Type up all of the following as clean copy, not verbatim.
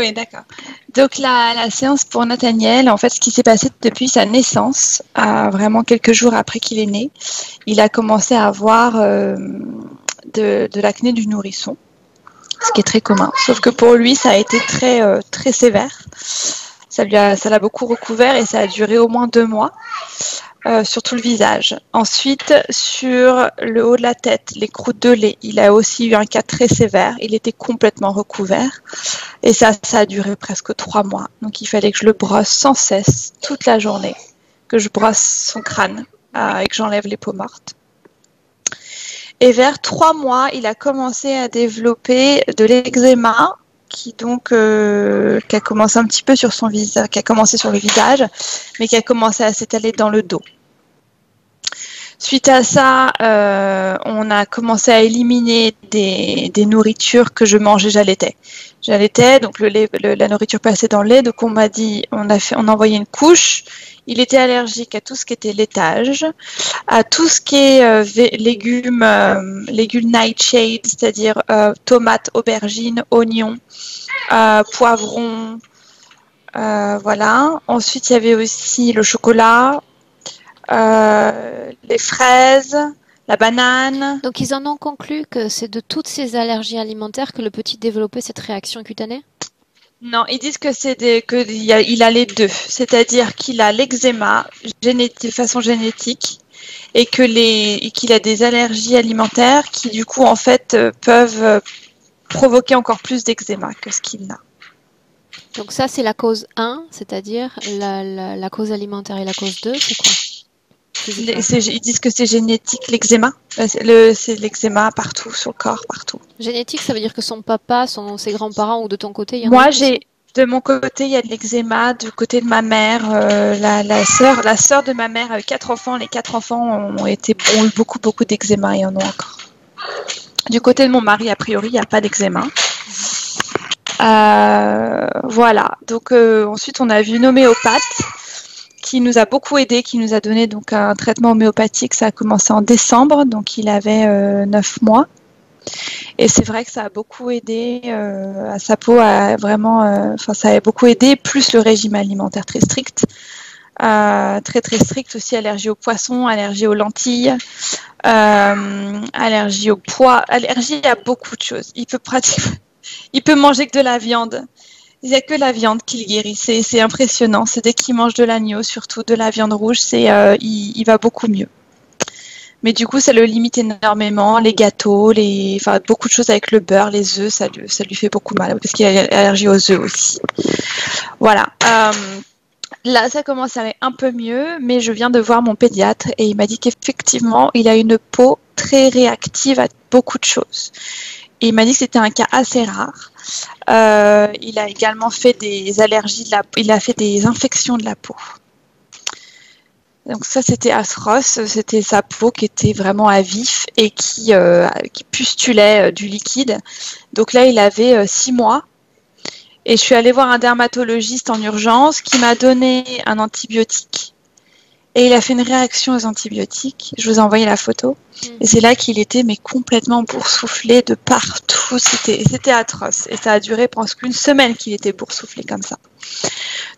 Oui, d'accord. Donc la séance pour Nathaniel, en fait, ce qui s'est passé depuis sa naissance, vraiment quelques jours après qu'il est né, il a commencé à avoir de l'acné du nourrisson, ce qui est très commun. Sauf que pour lui, ça a été très sévère. Ça l'a beaucoup recouvert et ça a duré au moins 2 mois. Sur tout le visage. Ensuite, sur le haut de la tête, les croûtes de lait, il a aussi eu un cas très sévère. Il était complètement recouvert. Et ça a duré presque 3 mois. Donc, il fallait que je le brosse sans cesse, toute la journée, que je brosse son crâne et que j'enlève les peaux mortes. Et vers 3 mois, il a commencé à développer de l'eczéma qui a commencé un petit peu sur son visage, qui a commencé sur le visage, mais qui a commencé à s'étaler dans le dos. Suite à ça, on a commencé à éliminer des nourritures que je mangeais, j'allaitais, donc la nourriture passait dans le lait, donc on a envoyé une couche. Il était allergique à tout ce qui était laitage, à tout ce qui est légumes nightshade, c'est-à-dire tomates, aubergines, oignons, poivrons, voilà. Ensuite, il y avait aussi le chocolat, les fraises, la banane. Donc, ils en ont conclu que c'est de toutes ces allergies alimentaires que le petit développait cette réaction cutanée? Non, ils disent que il a les deux, c'est-à-dire qu'il a l'eczéma de façon génétique et qu'il a des allergies alimentaires qui du coup en fait peuvent provoquer encore plus d'eczéma que ce qu'il a. Donc ça, c'est la cause 1, c'est-à-dire la cause alimentaire, et la cause 2, c'est quoi? Ils disent que c'est génétique, l'eczéma. C'est l'eczéma partout, sur le corps, partout. Génétique, ça veut dire que son papa, ses grands-parents ou de ton côté, il y en a? Moi, de mon côté, il y a de l'eczéma. Du côté de ma mère, la sœur de ma mère a eu 4 enfants. Les 4 enfants ont eu beaucoup d'eczéma et en ont encore. Du côté de mon mari, a priori, il n'y a pas d'eczéma. Voilà. Donc ensuite, on a vu une homéopathe qui nous a beaucoup aidé, qui nous a donné donc un traitement homéopathique. Ça a commencé en décembre, donc il avait 9 mois. Et c'est vrai que ça a beaucoup aidé à sa peau, ça a beaucoup aidé, plus le régime alimentaire très strict. Très strict aussi, allergie aux poissons, allergie aux lentilles, allergie au pois, allergie à beaucoup de choses. Il peut manger que de la viande. Il n'y a que la viande qui le guérit. C'est impressionnant. C'est dès qu'il mange de l'agneau, surtout de la viande rouge, il va beaucoup mieux. Mais du coup, ça le limite énormément. Les gâteaux, beaucoup de choses avec le beurre, les œufs, ça lui fait beaucoup mal parce qu'il a allergie aux œufs aussi. Voilà. Là, ça commence à aller un peu mieux, mais je viens de voir mon pédiatre et il m'a dit qu'effectivement, il a une peau très réactive à beaucoup de choses. Et il m'a dit que c'était un cas assez rare. Il a également fait des allergies il a fait des infections de la peau. Donc ça, c'était atroce. C'était sa peau qui était vraiment à vif et qui pustulait du liquide. Donc là, il avait 6 mois. Et je suis allée voir un dermatologiste en urgence qui m'a donné un antibiotique. Et il a fait une réaction aux antibiotiques. Je vous ai envoyé la photo. Et c'est là qu'il était complètement boursouflé de partout. C'était atroce. Et ça a duré presque une semaine qu'il était boursouflé comme ça.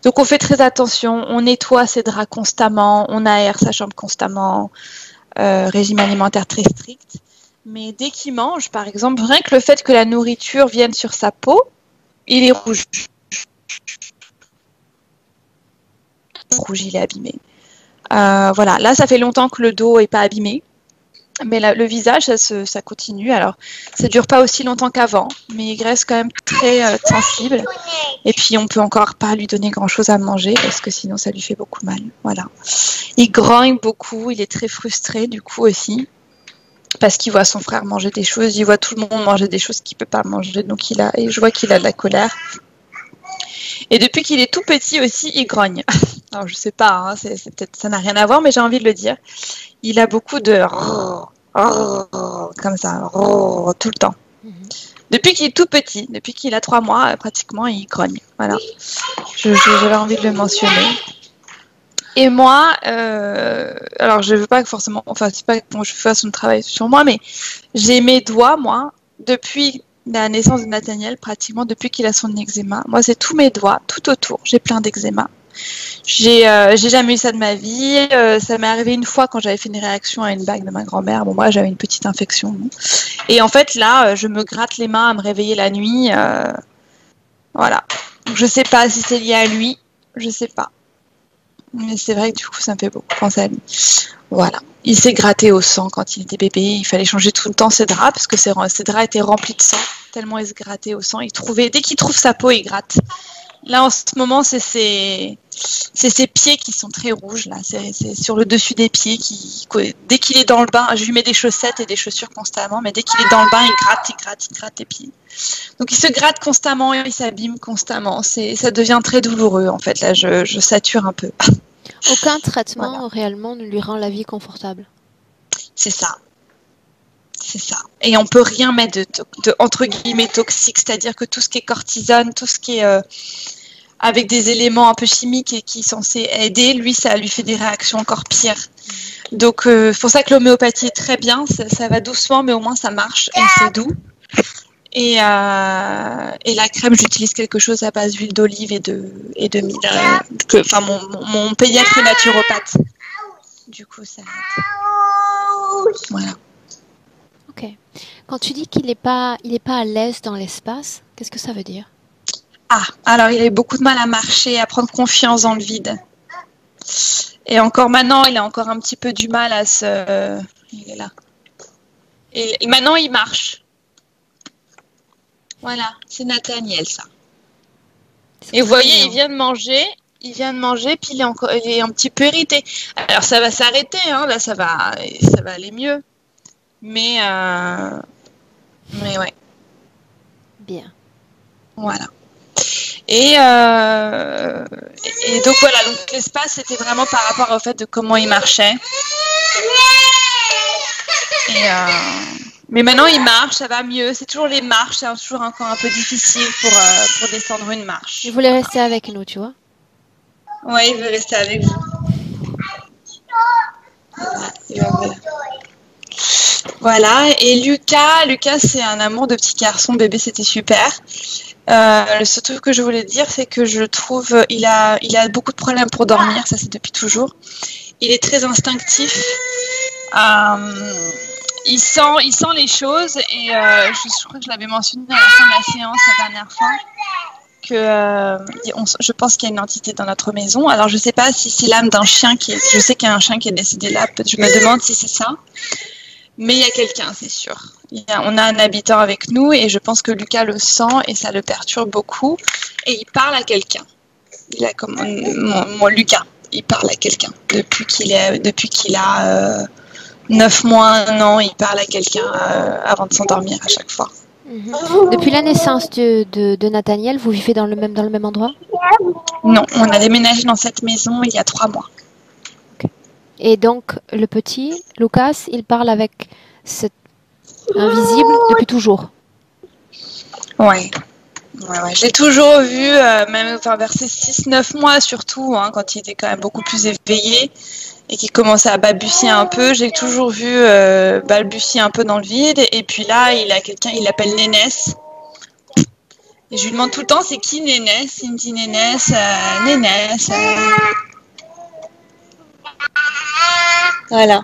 Donc on fait très attention. On nettoie ses draps constamment. On aère sa chambre constamment. Régime alimentaire très strict. Mais dès qu'il mange, par exemple, rien que le fait que la nourriture vienne sur sa peau, il est rouge. Rouge, il est abîmé. Voilà, là ça fait longtemps que le dos n'est pas abîmé, mais le visage ça continue. Alors ça dure pas aussi longtemps qu'avant, mais il reste quand même très sensible. Et puis on peut encore pas lui donner grand chose à manger parce que sinon ça lui fait beaucoup mal. Voilà, il grogne beaucoup, il est très frustré du coup aussi parce qu'il voit son frère manger des choses, il voit tout le monde manger des choses qu'il peut pas manger, donc je vois qu'il a de la colère. Et depuis qu'il est tout petit aussi, il grogne. Alors je sais pas, hein, peut-être ça n'a rien à voir, mais j'ai envie de le dire. Il a beaucoup de comme ça, tout le temps. Depuis qu'il est tout petit, depuis qu'il a 3 mois, pratiquement, il grogne. Voilà. J'avais envie de le mentionner. Et moi, alors je veux pas que forcément, c'est pas que je fasse un travail sur moi, mais j'ai mes doigts, moi, depuis la naissance de Nathaniel, pratiquement depuis qu'il a son eczéma. Moi, c'est tous mes doigts, tout autour. J'ai plein d'eczéma. J'ai jamais eu ça de ma vie. Ça m'est arrivé une fois quand j'avais fait une réaction à une bague de ma grand-mère. Bon, moi, j'avais une petite infection. Non. Et en fait, là, je me gratte les mains à me réveiller la nuit. Voilà. Donc, je sais pas si c'est lié à lui. Je sais pas. Mais c'est vrai que du coup, ça me fait beaucoup penser à lui. Voilà. Il s'est gratté au sang quand il était bébé. Il fallait changer tout le temps ses draps parce que ses draps étaient remplis de sang. Tellement il se grattait au sang. Dès qu'il trouve sa peau, il gratte. Là, en ce moment, c'est ses pieds qui sont très rouges. Là, c'est sur le dessus des pieds. Dès qu'il est dans le bain, je lui mets des chaussettes et des chaussures constamment, mais dès qu'il est dans le bain, il gratte les pieds. Donc, il se gratte constamment, il s'abîme constamment. Ça devient très douloureux, en fait. Là, je sature un peu. Aucun traitement Voilà. réellement ne lui rend la vie confortable. C'est ça. C'est ça. Et on peut rien mettre de entre guillemets toxique, c'est-à-dire que tout ce qui est cortisone, tout ce qui est avec des éléments un peu chimiques et qui sont censés aider, lui, ça lui fait des réactions encore pires. Donc, c'est pour ça que l'homéopathie est très bien. Ça va doucement, mais au moins ça marche et c'est doux. Et la crème, j'utilise quelque chose à base d'huile d'olive et de mille. Enfin, mon pédiatre est naturopathe. Du coup, ça aide. Voilà. Ok. Quand tu dis qu'il n'est pas à l'aise dans l'espace, qu'est-ce que ça veut dire? Ah, alors il a eu beaucoup de mal à marcher, à prendre confiance dans le vide. Et encore maintenant, il a encore un petit peu du mal à se... Il est là. Et maintenant, il marche. Voilà, c'est Nathaniel, ça. Et vous voyez, il vient de manger, puis il est un petit peu irrité. Alors ça va s'arrêter, hein, là ça va aller mieux. Mais ouais. Bien. Voilà. Et donc voilà, donc l'espace c'était vraiment par rapport au fait de comment il marchait. Mais maintenant il marche, ça va mieux. C'est toujours les marches, c'est toujours encore un peu difficile pour descendre une marche. Il voulait rester avec nous, tu vois. Ouais, il veut rester avec vous. Voilà. Et Lucas, c'est un amour de petit garçon, bébé, c'était super. Le seul truc que je voulais dire, c'est que je trouve il a beaucoup de problèmes pour dormir, ça c'est depuis toujours. Il est très instinctif. Il sent les choses et je crois que je l'avais mentionné à la fin de la séance la dernière fois que je pense qu'il y a une entité dans notre maison. Alors je sais pas si c'est l'âme d'un chien je sais qu'il y a un chien qui est décédé là. Je me demande si c'est ça. Mais il y a quelqu'un, c'est sûr. On a un habitant avec nous et je pense que Lucas le sent et ça le perturbe beaucoup. Et il parle à quelqu'un. Il a comme mon Lucas, il parle à quelqu'un. Depuis qu'il a 9 mois, 1 an, il parle à quelqu'un avant de s'endormir à chaque fois. Depuis la naissance de Nathaniel, vous vivez dans le même endroit? Non, on a déménagé dans cette maison il y a 3 mois. Et donc, le petit, Lucas, il parle avec cet invisible depuis toujours. Ouais. J'ai toujours vu, même vers ses 6-9 mois surtout, hein, quand il était quand même beaucoup plus éveillé et qu'il commençait à balbutier un peu, j'ai toujours vu balbutier un peu dans le vide. Et puis là, il a quelqu'un, il l'appelle Nénès. Et je lui demande tout le temps, c'est qui Nénès? Il me dit Nénès, Nénès. Voilà.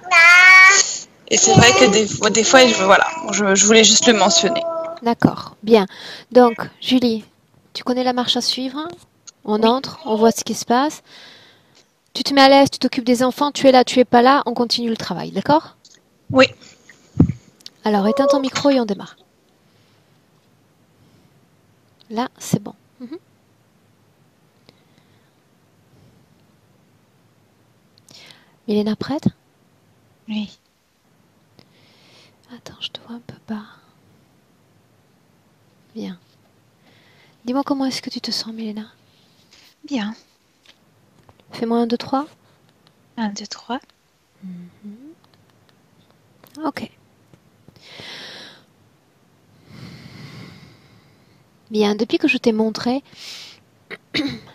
Et c'est vrai que des fois, je voulais juste le mentionner. D'accord, bien. Donc, Julie, tu connais la marche à suivre? On entre, on voit ce qui se passe. Tu te mets à l'aise, tu t'occupes des enfants, tu es là, tu es pas là, on continue le travail, d'accord? Oui. Alors, éteins ton micro et on démarre. Là, c'est bon. Milena, prête? Oui. Attends, je te vois un peu bas. Bien. Dis-moi comment est-ce que tu te sens, Milena? Bien. Fais-moi 1, 2, 3. 1, 2, 3. Ok. Bien, depuis que je t'ai montré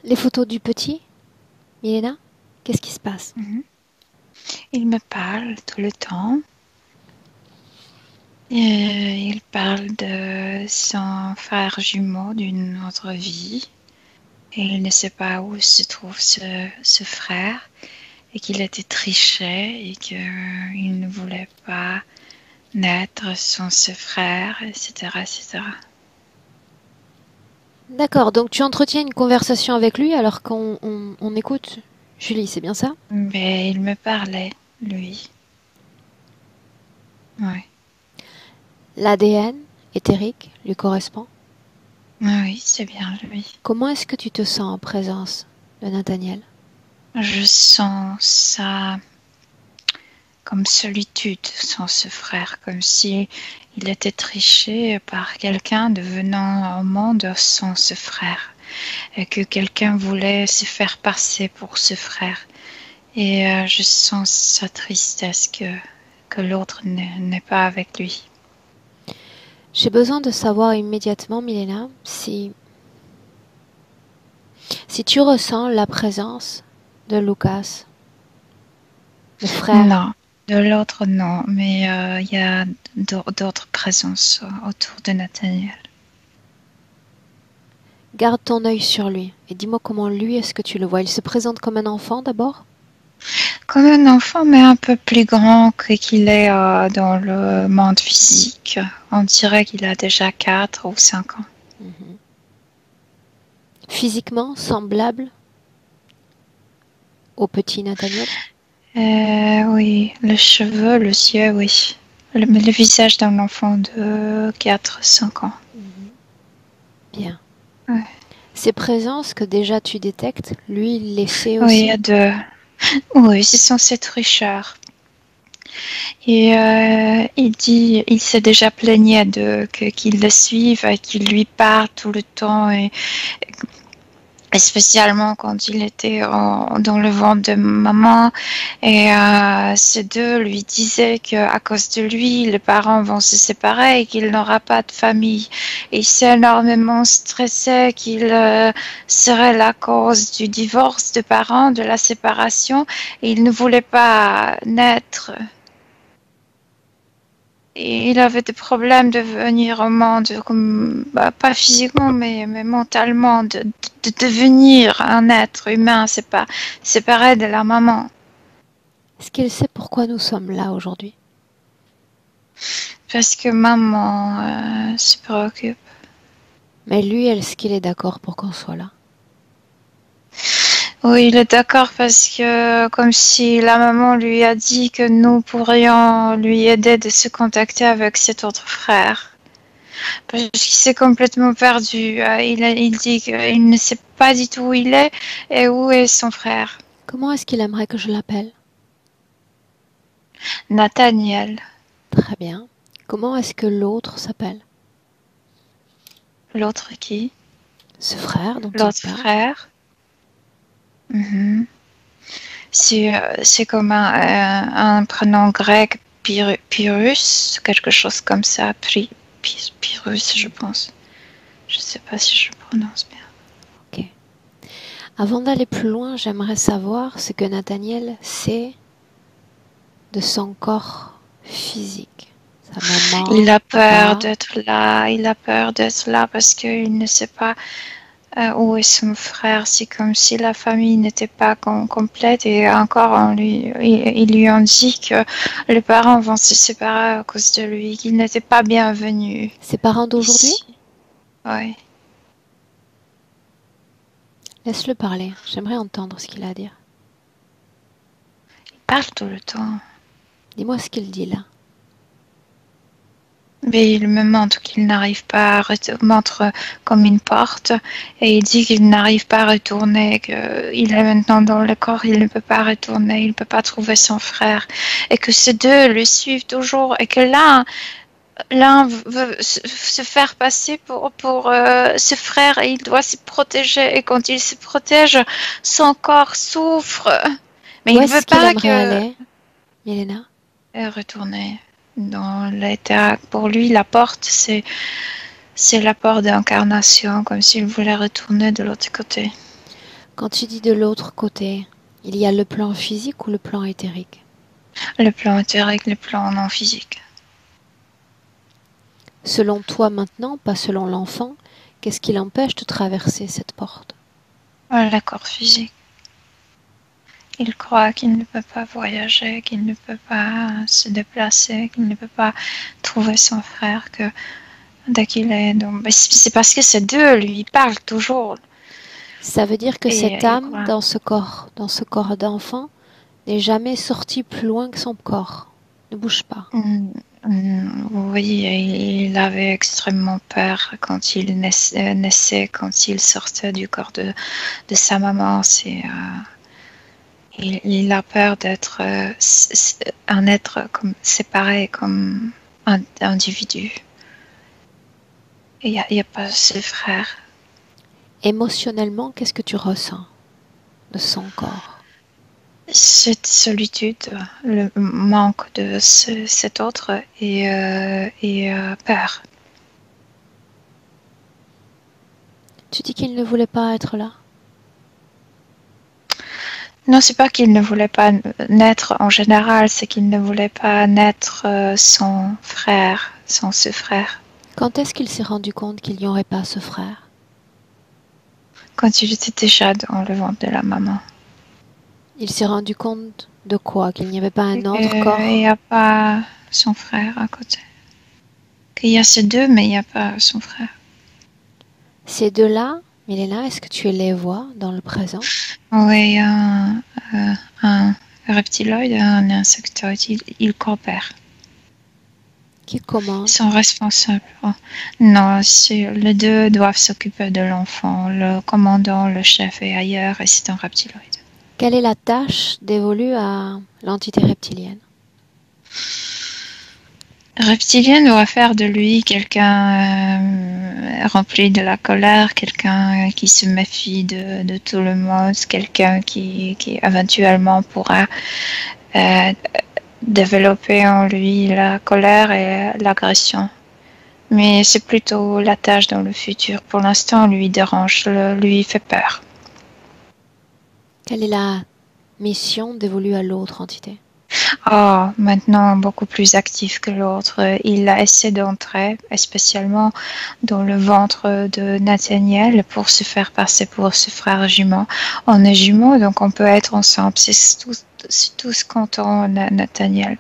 les photos du petit, Milena, qu'est-ce qui se passe? Il me parle tout le temps. Il parle de son frère jumeau d'une autre vie. Et il ne sait pas où se trouve ce frère. Et qu'il était triché et qu'il ne voulait pas naître sans ce frère, etc., etc. D'accord, donc tu entretiens une conversation avec lui alors qu'on écoute Julie, c'est bien ça? Mais il me parlait, lui. Ouais. L'ADN éthérique lui correspond. Oui, c'est bien lui. Comment est-ce que tu te sens en présence de Nathaniel? Je sens ça comme solitude sans ce frère, comme si il était triché par quelqu'un devenant au monde sans ce frère, et que quelqu'un voulait se faire passer pour ce frère. Et je sens sa tristesse que l'autre n'est pas avec lui. J'ai besoin de savoir immédiatement, Milena, si tu ressens la présence de Lucas, le frère. Non, de l'autre non, mais il y a d'autres présences autour de Nathaniel. Garde ton œil sur lui et dis-moi comment lui est-ce que tu le vois. Il se présente comme un enfant d'abord? Comme un enfant, mais un peu plus grand qu'il est dans le monde physique. On dirait qu'il a déjà 4 ou 5 ans. Mhm. Physiquement semblable au petit Nathaniel? Oui, les cheveux, les yeux, oui. Le visage d'un enfant de 4-5 ans. Bien. Ouais. Ces présences que déjà tu détectes, lui, il les sait Oui, aussi? il y a deux. Oui, c'est censé être Richard. Et il s'est déjà plaigné qu'il le suive, qu'il lui parle tout le temps, et spécialement quand il était dans le ventre de maman. Et ces deux lui disaient qu'à cause de lui, les parents vont se séparer et qu'il n'aura pas de famille. Et il s'est énormément stressé qu'il serait la cause du divorce de parents, de la séparation. Et il ne voulait pas naître. Et il avait des problèmes de venir au monde, comme, pas physiquement, mais mentalement, de devenir un être humain. C'est pas séparé de la maman. Est-ce qu'il sait pourquoi nous sommes là aujourd'hui? Parce que maman se préoccupe. Mais lui, est-ce qu'il est d'accord pour qu'on soit là? Oui, il est d'accord parce que comme si la maman lui a dit que nous pourrions lui aider de se contacter avec cet autre frère. Parce qu'il s'est complètement perdu. Il dit qu'il ne sait pas du tout où il est et où est son frère. Comment est-ce qu'il aimerait que je l'appelle? Nathaniel. Très bien. Comment est-ce que l'autre s'appelle? L'autre qui? Ce frère dont il L'autre parle? frère. C'est comme un prénom grec, Pyrrhus, quelque chose comme ça. Pyrrhus, je pense. Je ne sais pas si je prononce bien. Ok. Avant d'aller plus loin, j'aimerais savoir ce que Nathaniel sait de son corps physique. Sa maman, Il a peur papa. d'être là. Il a peur d'être là parce qu'il ne sait pas où est son frère. C'est comme si la famille n'était pas complète. Et encore, ils lui ont dit que les parents vont se séparer à cause de lui, qu'il n'était pas bienvenu. Ses parents d'aujourd'hui? Oui. Laisse-le parler. J'aimerais entendre ce qu'il a à dire. Il parle tout le temps. Dis-moi ce qu'il dit là. Mais il me montre qu'il n'arrive pas montre comme une porte, et il dit qu'il n'arrive pas à retourner, qu'il est maintenant dans le corps, il ne peut pas retourner, il ne peut pas trouver son frère, et que ces deux le suivent toujours, et que l'un veut se faire passer pour ce frère, et il doit se protéger, et quand il se protège, son corps souffre. Mais Où il ne est-ce veut qu'il pas aimerait aller, Milena? retourner dans l'état. Pour lui, la porte, c'est la porte d'incarnation, comme s'il voulait retourner de l'autre côté. Quand tu dis de l'autre côté, il y a le plan physique ou le plan éthérique? Le plan éthérique, le plan non physique. Selon toi maintenant, pas selon l'enfant, qu'est-ce qui l'empêche de traverser cette porte? Le corps physique. Il croit qu'il ne peut pas voyager, qu'il ne peut pas se déplacer, qu'il ne peut pas trouver son frère, que dès qu'il est c'est parce que ces deux lui parlent toujours. Ça veut dire que Et cette il âme croit. dans ce corps d'enfant, n'est jamais sortie plus loin que son corps. Ne bouge pas. Oui, il avait extrêmement peur quand il naissait, quand il sortait du corps de sa maman. Il a peur d'être un être séparé comme un individu. Il n'y a pas ses frères. Émotionnellement, qu'est-ce que tu ressens de son corps? Cette solitude, le manque de cet autre et peur. Tu dis qu'il ne voulait pas être là? Non, c'est pas qu'il ne voulait pas naître en général, c'est qu'il ne voulait pas naître son frère, ce frère. Quand est-ce qu'il s'est rendu compte qu'il n'y aurait pas ce frère? Quand il était déjà dans le ventre de la maman. Il s'est rendu compte de quoi? Qu'il n'y avait pas un autre corps? Il n'y a pas son frère à côté. Qu'il y a ces deux, mais il n'y a pas son frère. Ces deux-là, Milena, est-ce que tu les vois dans le présent? Oui, un reptiloïde et un insectoïde, ils coopèrent. Qui commande? Ils sont responsables. Non, les deux doivent s'occuper de l'enfant. Le commandant, le chef est ailleurs et c'est un reptiloïde. Quelle est la tâche dévolue à l'entité reptilienne? Reptilien doit faire de lui quelqu'un rempli de la colère, quelqu'un qui se méfie de tout le monde, quelqu'un qui éventuellement pourra développer en lui la colère et l'agression. Mais c'est plutôt la tâche dans le futur. Pour l'instant, lui dérange, lui fait peur. Quelle est la mission dévolue à l'autre entité? Maintenant beaucoup plus actif que l'autre. Il a essayé d'entrer, spécialement dans le ventre de Nathaniel, pour se faire passer pour ce frère jumeau. On est jumeaux, donc on peut être ensemble. C'est tout ce qu'entend Nathaniel.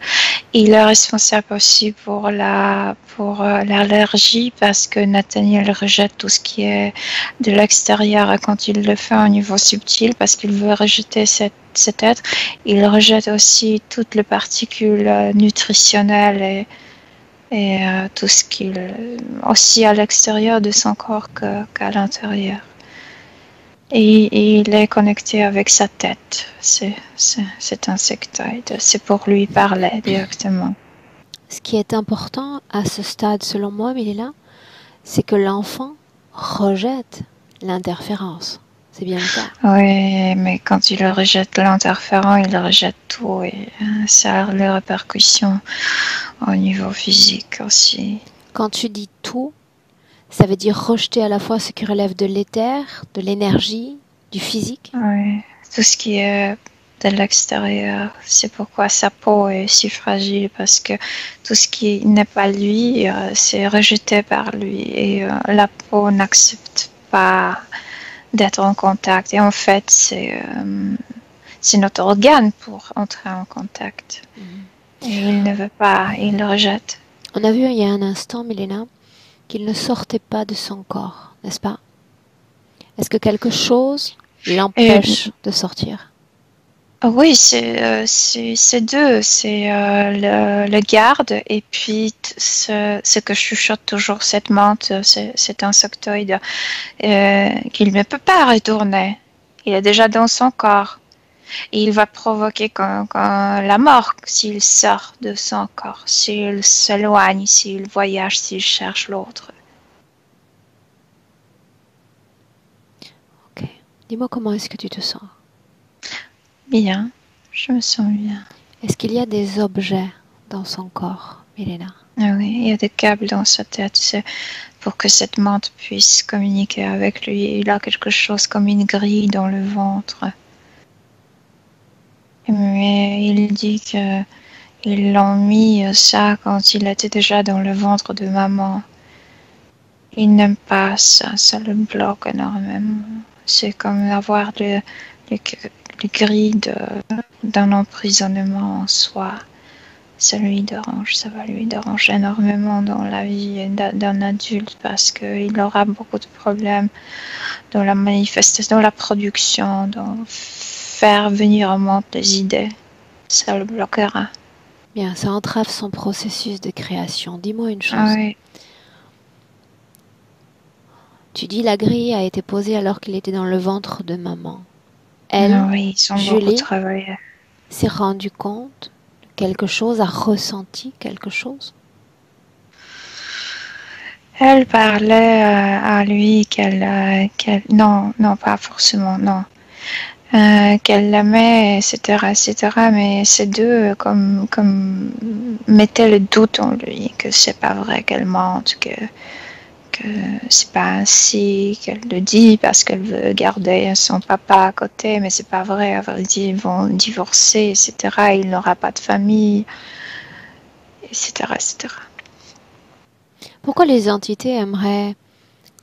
Il est responsable aussi pour l'allergie, parce que Nathaniel rejette tout ce qui est de l'extérieur, et quand il le fait au niveau subtil, parce qu'il veut rejeter cet être, il rejette aussi toutes les particules nutritionnelles et tout ce qu'il aussi à l'extérieur de son corps qu'à l'intérieur. Et il est connecté avec sa tête, cet insectoïde. C'est pour lui parler directement. Ce qui est important à ce stade, selon moi, Milena, c'est que l'enfant rejette l'interférence. C'est bien le cas. Oui, mais quand il rejette l'interférent, il rejette tout et ça a les répercussions au niveau physique aussi. Quand tu dis tout, ça veut dire rejeter à la fois ce qui relève de l'éther, de l'énergie, du physique. Oui, tout ce qui est de l'extérieur. C'est pourquoi sa peau est si fragile, parce que tout ce qui n'est pas lui, c'est rejeté par lui et la peau n'accepte pas d'être en contact. Et en fait, c'est notre organe pour entrer en contact. Et il ne veut pas, il le rejette. On a vu il y a un instant, Milena, qu'il ne sortait pas de son corps, n'est-ce pas? Est-ce que quelque chose l'empêche de sortir? Oui, c'est deux. C'est le garde et puis ce que chuchote toujours cette menthe, cet insectoïde, qu'il ne peut pas retourner. Il est déjà dans son corps. Et il va provoquer quand la mort s'il sort de son corps, s'il s'éloigne, s'il voyage, s'il cherche l'autre. Ok. Dis-moi comment est-ce que tu te sens? Bien, je me sens bien. Est-ce qu'il y a des objets dans son corps, Milena? Ah oui, il y a des câbles dans sa tête, c'est pour que cette menthe puisse communiquer avec lui. Il a quelque chose comme une grille dans le ventre. Mais il dit qu'ils l'ont mis ça quand il était déjà dans le ventre de maman. Il n'aime pas ça, ça le bloque énormément. C'est comme avoir le gris d'un emprisonnement en soi. Ça lui dérange, ça va lui déranger énormément dans la vie d'un adulte parce qu'il aura beaucoup de problèmes dans la manifestation, dans la production, dans faire venir au monde des idées. Ça le bloquera. Bien, ça entrave son processus de création. Dis-moi une chose. Ah oui. Tu dis la grille a été posée alors qu'il était dans le ventre de maman. Elle, Ah oui, ils ont beaucoup Julie, travaillé. s'est rendue compte de quelque chose, a ressenti quelque chose. Elle parlait à lui non, pas forcément, non. Qu'elle l'aimait, etc., mais ces deux, comme mettaient le doute en lui, que c'est pas vrai qu'elle mente, que c'est pas ainsi, qu'elle le dit parce qu'elle veut garder son papa à côté, mais c'est pas vrai, elle va dire ils vont divorcer, etc., il n'aura pas de famille, etc. Pourquoi les entités aimeraient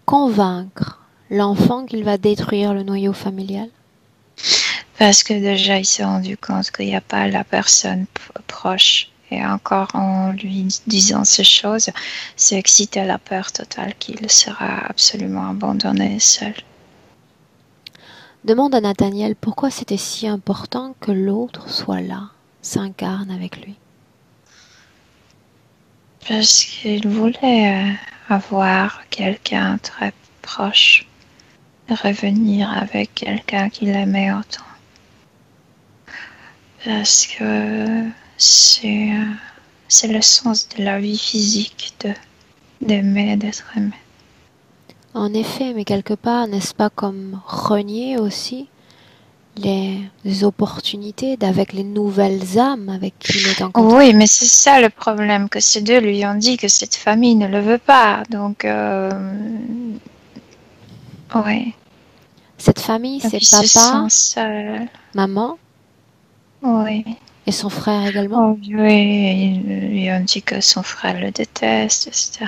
convaincre l'enfant qu'il va détruire le noyau familial? Parce que déjà, il s'est rendu compte qu'il n'y a pas la personne proche. Et encore en lui disant ces choses, c'est excité la peur totale qu'il sera absolument abandonné seul. Demande à Nathaniel pourquoi c'était si important que l'autre soit là, s'incarne avec lui. Parce qu'il voulait avoir quelqu'un très proche, revenir avec quelqu'un qu'il aimait autant. Parce que c'est le sens de la vie physique d'aimer, d'être aimé. En effet, mais quelque part, n'est-ce pas comme renier aussi les opportunités d'avec les nouvelles âmes avec qui il est en contact? Oui, mais c'est ça le problème, que ces deux lui ont dit que cette famille ne le veut pas. Donc, oui. Cette famille, Et c'est puis se papa, sent seul. maman Oui. et son frère également. Oh, oui, ils lui ont dit que son frère le déteste, etc.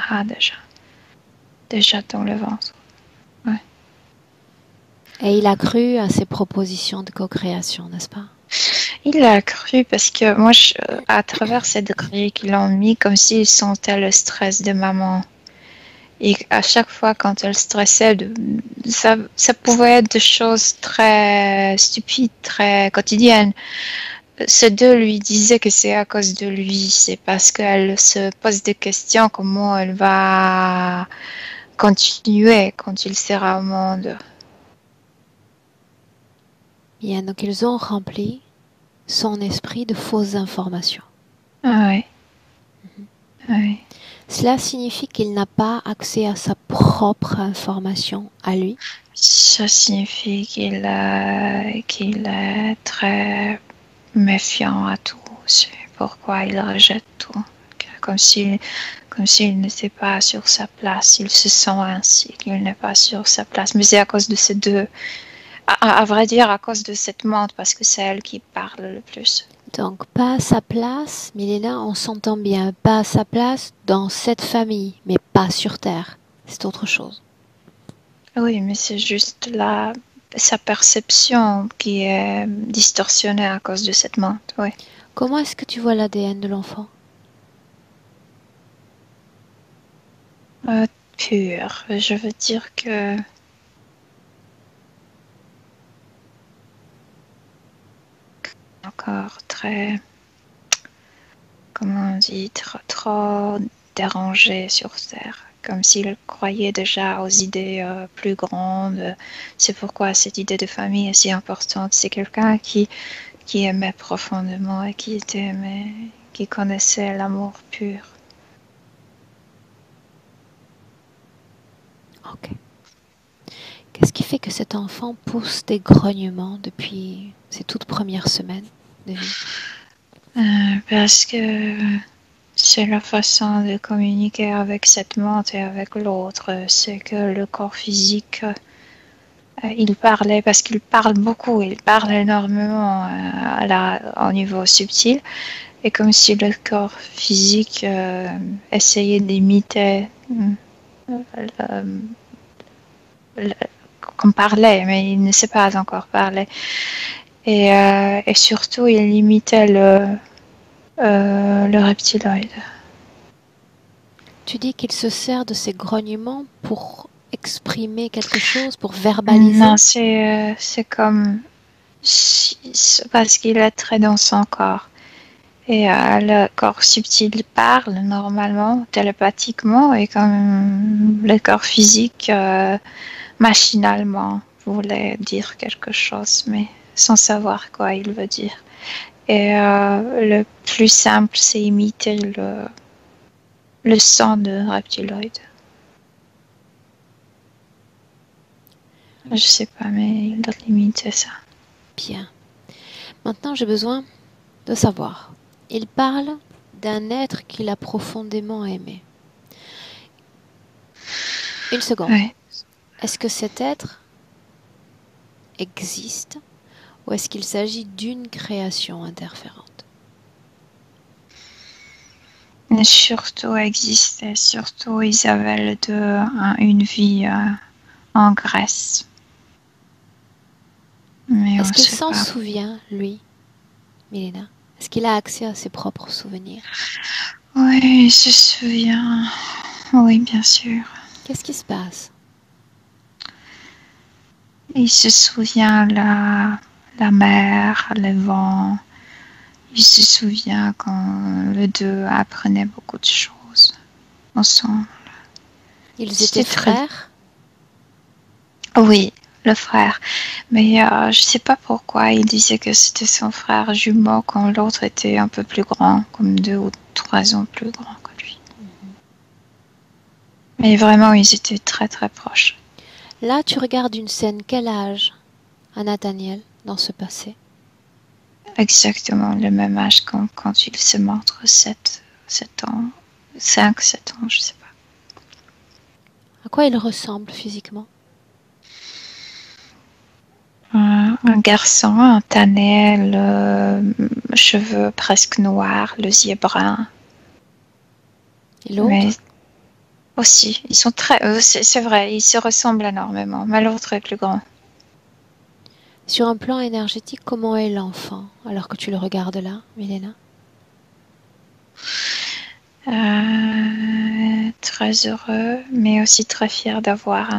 Déjà dans le ventre. Ouais. Et il a cru à ces propositions de co-création, n'est-ce pas? Il a cru parce que moi, à travers cette grille qu'ils l'ont mis, comme s'il sentait le stress de maman. Et à chaque fois, quand elle stressait, ça pouvait être des choses très stupides, très quotidiennes. Ces deux lui disaient que c'est à cause de lui. C'est parce qu'elle se pose des questions comment elle va continuer quand il sera au monde. Bien, donc ils ont rempli son esprit de fausses informations. Ah oui. Oui. Cela signifie qu'il n'a pas accès à sa propre information à lui. Ça signifie qu'il est très méfiant à tout. C'est pourquoi il rejette tout. Comme s'il n'était pas sur sa place. Il se sent ainsi, qu'il n'est pas sur sa place. Mais c'est à cause de ces deux. À vrai dire, à cause de cette menthe, parce que c'est elle qui parle le plus. Donc, pas à sa place, Milena, on s'entend bien, pas à sa place dans cette famille, mais pas sur Terre. C'est autre chose. Oui, mais c'est juste sa perception qui est distorsionnée à cause de cette menthe, oui. Comment est-ce que tu vois l'ADN de l'enfant? Pur. Je veux dire que encore très, comment on dit, trop dérangé sur Terre. Comme s'il croyait déjà aux idées plus grandes. C'est pourquoi cette idée de famille est si importante. C'est quelqu'un qui aimait profondément et qui connaissait l'amour pur. Ok. Qu'est-ce qui fait que cet enfant pousse des grognements depuis ses toutes premières semaines de vie? Parce que c'est la façon de communiquer avec cette menthe et avec l'autre. C'est que le corps physique, il parlait, parce qu'il parle beaucoup, il parle énormément au niveau subtil. Et comme si le corps physique essayait d'imiter le- qu'on parlait, mais il ne sait pas encore parler. Et surtout, il imitait le reptiloïde. Tu dis qu'il se sert de ses grognements pour exprimer quelque chose, pour verbaliser? Non, c'est comme parce qu'il est très dans son corps. Et le corps subtil parle normalement, télépathiquement, et comme le corps physique, machinalement, voulait dire quelque chose, mais sans savoir quoi il veut dire. Et le plus simple, c'est imiter le son de reptiloïde. Je sais pas, mais il doit limiter ça. Bien. Maintenant, j'ai besoin de savoir. Il parle d'un être qu'il a profondément aimé. Une seconde. Ouais. Est-ce que cet être existe ou est-ce qu'il s'agit d'une création interférente? Surtout existait, surtout ils avaient les deux une vie en Grèce. Mais Est-ce on qu'il sait s'en pas. souvient, lui, Milena? Est-ce qu'il a accès à ses propres souvenirs? Oui, je me souviens. Oui, bien sûr. Qu'est-ce qui se passe? Il se souvient la mer, le vent. Il se souvient quand les deux apprenaient beaucoup de choses ensemble. Ils C'était étaient très... frères? Oui, le frère. Mais je sais pas pourquoi il disait que c'était son frère jumeau quand l'autre était un peu plus grand, comme 2 ou 3 ans plus grand que lui. Mais vraiment, ils étaient très très proches. Là, tu regardes une scène. Quel âge a Nathaniel dans ce passé? Exactement le même âge quand il se montre 7 ans, 5, 7 ans, je sais pas. À quoi il ressemble physiquement? Un garçon, un tanné, cheveux presque noirs, les yeux bruns. Et Mais l'autre? aussi, ils sont très... c'est vrai, ils se ressemblent énormément, mais l'autre est plus grand. Sur un plan énergétique, comment est l'enfant alors que tu le regardes là, Milena? Très heureux, mais aussi très fier d'avoir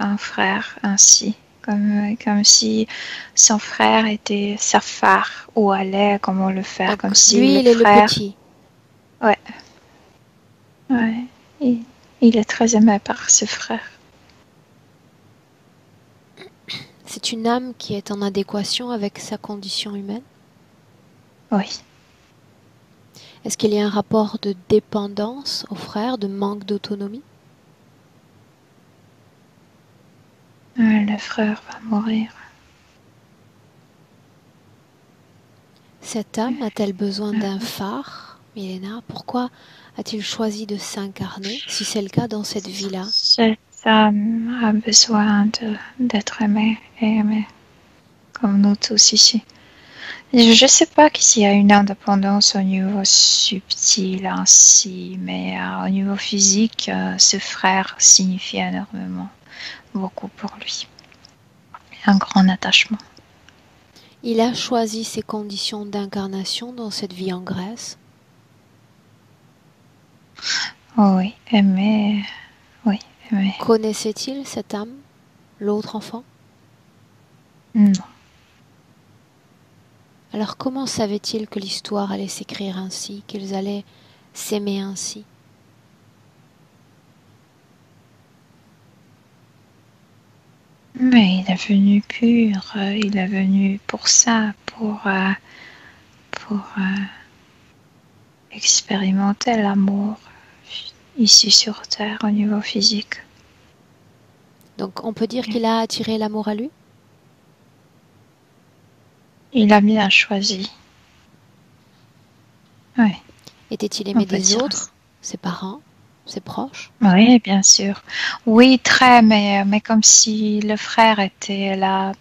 un frère ainsi. Comme si son frère était sa phare où allait, comment le faire, Donc comme si lui, le il est le frère... petit. Ouais, ouais. Il est très aimé par ce frère. C'est une âme qui est en adéquation avec sa condition humaine? Oui. Est-ce qu'il y a un rapport de dépendance au frère, de manque d'autonomie? Le frère va mourir. Cette âme a-t-elle besoin d'un phare, Milena? Pourquoi a-t-il choisi de s'incarner, si c'est le cas, dans cette vie-là? Cette âme a besoin d'être aimée et aimée, comme nous tous ici. Je ne sais pas s'il y a une indépendance au niveau subtil ainsi, mais au niveau physique, ce frère signifie énormément, beaucoup pour lui. Un grand attachement. Il a choisi ses conditions d'incarnation dans cette vie en Grèce? Oh oui, aimer, oui, aimer. Connaissait-il cette âme, l'autre enfant? Non. Alors comment savait-il que l'histoire allait s'écrire ainsi, qu'ils allaient s'aimer ainsi? Mais il est venu pur, il est venu pour ça, pour expérimenter l'amour ici sur Terre au niveau physique. Donc on peut dire qu'il a attiré l'amour à lui? Il a bien choisi. Oui. Était-il aimé des autres, ses parents, ses proches? Oui, bien sûr. Oui, très, mais comme si le frère était là,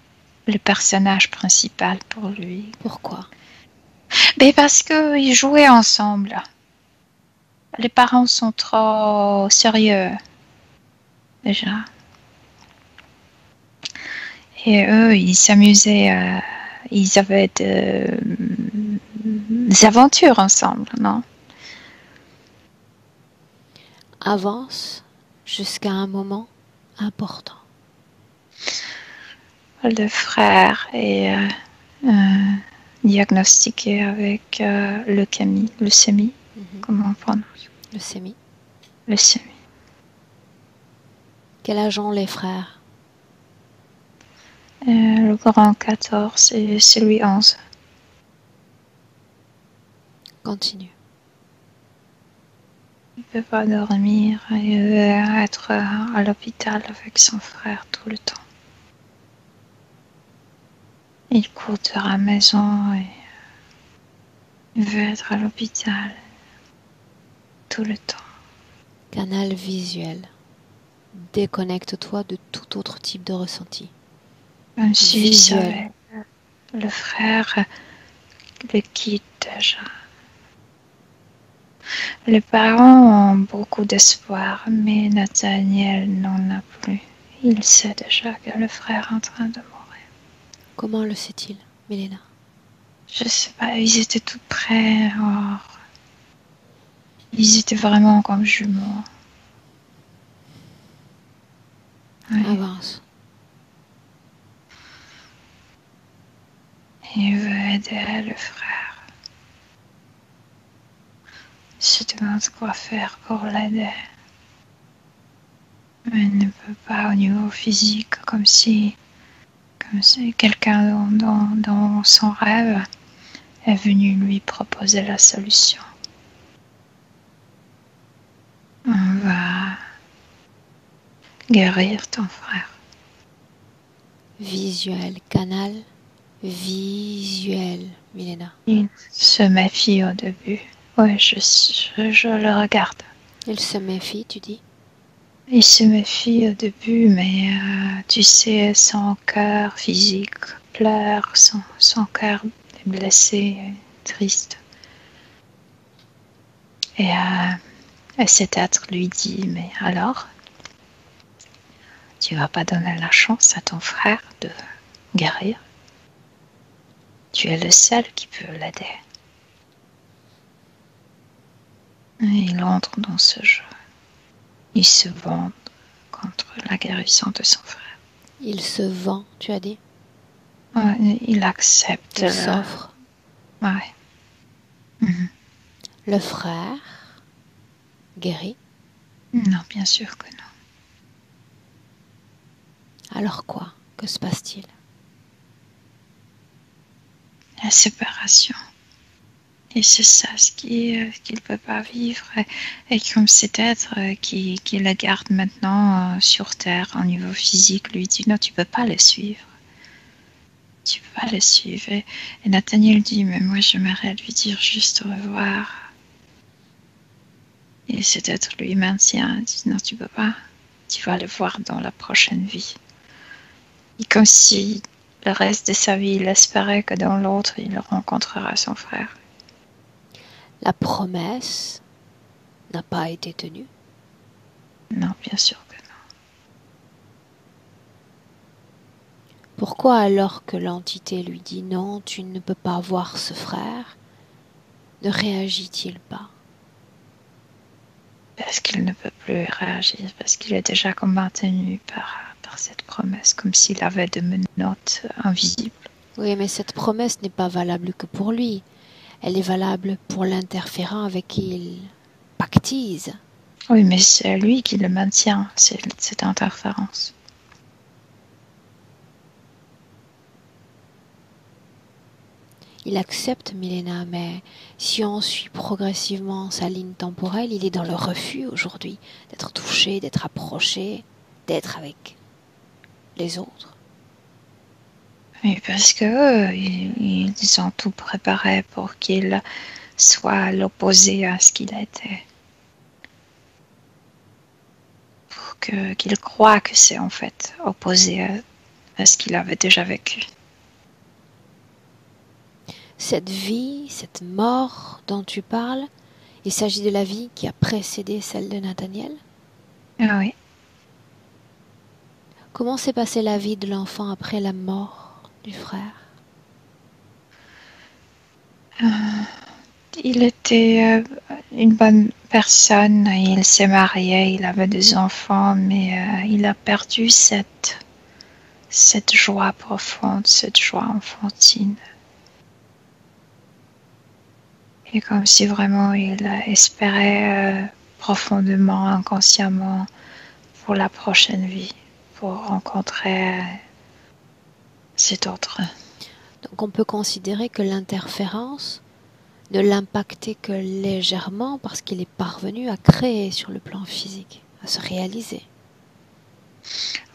le personnage principal pour lui. Pourquoi? Mais parce qu'ils jouaient ensemble. Les parents sont trop sérieux. déjà. Et eux, ils s'amusaient, ils avaient des aventures ensemble, non? Avance jusqu'à un moment important. Le frère est diagnostiqué avec leucémie, comment on prononce? Leucémie. Leucémie. Quel âge ont les frères? Le grand 14 et celui 11. Continue. Il ne peut pas dormir, il veut être à l'hôpital avec son frère tout le temps. Il court de la maison et il veut être à l'hôpital tout le temps. Canal visuel. Déconnecte-toi de tout autre type de ressenti. Même si je Visuel. savais, le frère le quitte déjà. Les parents ont beaucoup d'espoir, mais Nathaniel n'en a plus. Il sait déjà que le frère est en train de mourir. Comment le sait-il, Milena? Je sais pas, ils étaient tout près. Oh. Ils étaient vraiment comme jumeaux. Ouais. Avance. Il veut aider le frère. Il se demande quoi faire pour l'aider. Mais il ne peut pas au niveau physique, comme si quelqu'un dans son rêve est venu lui proposer la solution. On va guérir ton frère. Visuel. Canal visuel, Milena. Il se méfie au début. Oui, je le regarde. Il se méfie, tu dis? Il se méfie au début, mais tu sais, son cœur physique pleure, son cœur est blessé, triste. Et cet être lui dit, mais alors, tu vas pas donner la chance à ton frère de guérir? Tu es le seul qui peut l'aider. Et il entre dans ce jeu. Il se vend contre la guérison de son frère. Il se vend, tu as dit? Ouais, il accepte. Il s'offre. Ouais. Mhm. Le frère guérit. Non, bien sûr que non. Alors quoi? Que se passe-t-il? La séparation. Et c'est ça ce qu'il ne peut pas vivre. Et comme cet être qui le garde maintenant sur Terre, au niveau physique, lui dit, non, tu ne peux pas le suivre. Tu ne peux pas le suivre. Et Nathaniel dit, mais moi j'aimerais lui dire juste au revoir. Et cet être lui maintient, dit, non, tu ne peux pas. Tu vas le voir dans la prochaine vie. Et comme si le reste de sa vie, il espérait que dans l'autre, il rencontrera son frère. La promesse n'a pas été tenue. Non, bien sûr que non. Pourquoi alors que l'entité lui dit non, tu ne peux pas voir ce frère, ne réagit-il pas? Parce qu'il ne peut plus réagir, parce qu'il est déjà comme maintenu par cette promesse, comme s'il avait de menottes invisibles. Oui, mais cette promesse n'est pas valable que pour lui. Elle est valable pour l'interférent avec qui il pactise. Oui, mais c'est lui qui le maintient, cette interférence. Il accepte Milena, mais si on suit progressivement sa ligne temporelle, il est dans le refus aujourd'hui d'être touché, d'être approché, d'être avec les autres. Oui, parce que ils ont tout préparé pour qu'il soit l'opposé à ce qu'il était. Pour qu'il croie que c'est en fait opposé à ce qu'il avait déjà vécu. Cette vie, cette mort dont tu parles, il s'agit de la vie qui a précédé celle de Nathaniel? Ah oui. Comment s'est passée la vie de l'enfant après la mort du frère? Il était une bonne personne, il s'est marié, il avait des enfants, mais il a perdu cette joie profonde, cette joie enfantine. Et comme si vraiment il espérait profondément, inconsciemment, pour la prochaine vie, pour rencontrer cet autre. Donc on peut considérer que l'interférence ne l'impactait que légèrement parce qu'il est parvenu à créer sur le plan physique, à se réaliser.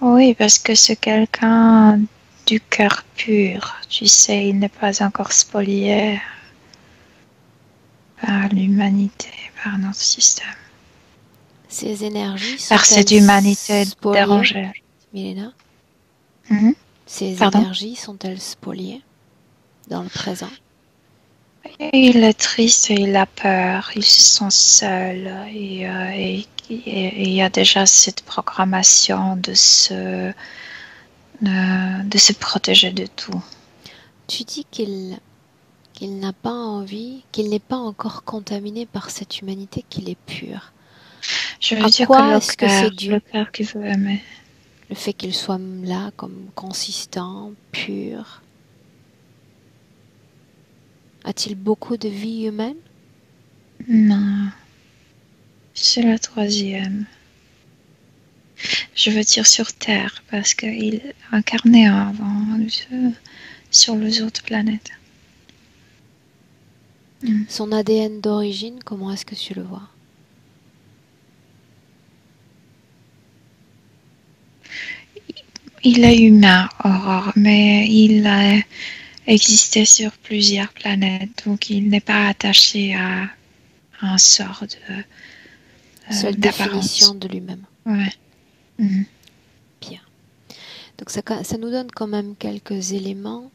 Oui, parce que c'est quelqu'un du cœur pur. Tu sais, il n'est pas encore spolié par l'humanité, par notre système. Ces énergies Par cette sont-elles humanité spoliées, dérangée. Milena? Ces Pardon? énergies sont-elles spoliées dans le présent? Il est triste et il a peur, il se sent seul et il y a déjà cette programmation de se protéger de tout. Tu dis qu'il n'a pas envie, qu'il n'est pas encore contaminé par cette humanité, qu'il est pur. Je À veux dire quoi que est-ce que c'est dû? le cœur qui veut aimer. Le fait qu'il soit là comme consistant, pur. A-t-il beaucoup de vie humaine? Non, c'est la troisième. Je veux dire sur Terre, parce qu'il incarnait avant sur les autres planètes. Son ADN d'origine, comment est-ce que tu le vois? Il est humain, Aurore, mais il a existé sur plusieurs planètes, donc il n'est pas attaché à un sort Seule d'apparence. définition de lui-même. Ouais. Bien. Donc ça nous donne quand même quelques éléments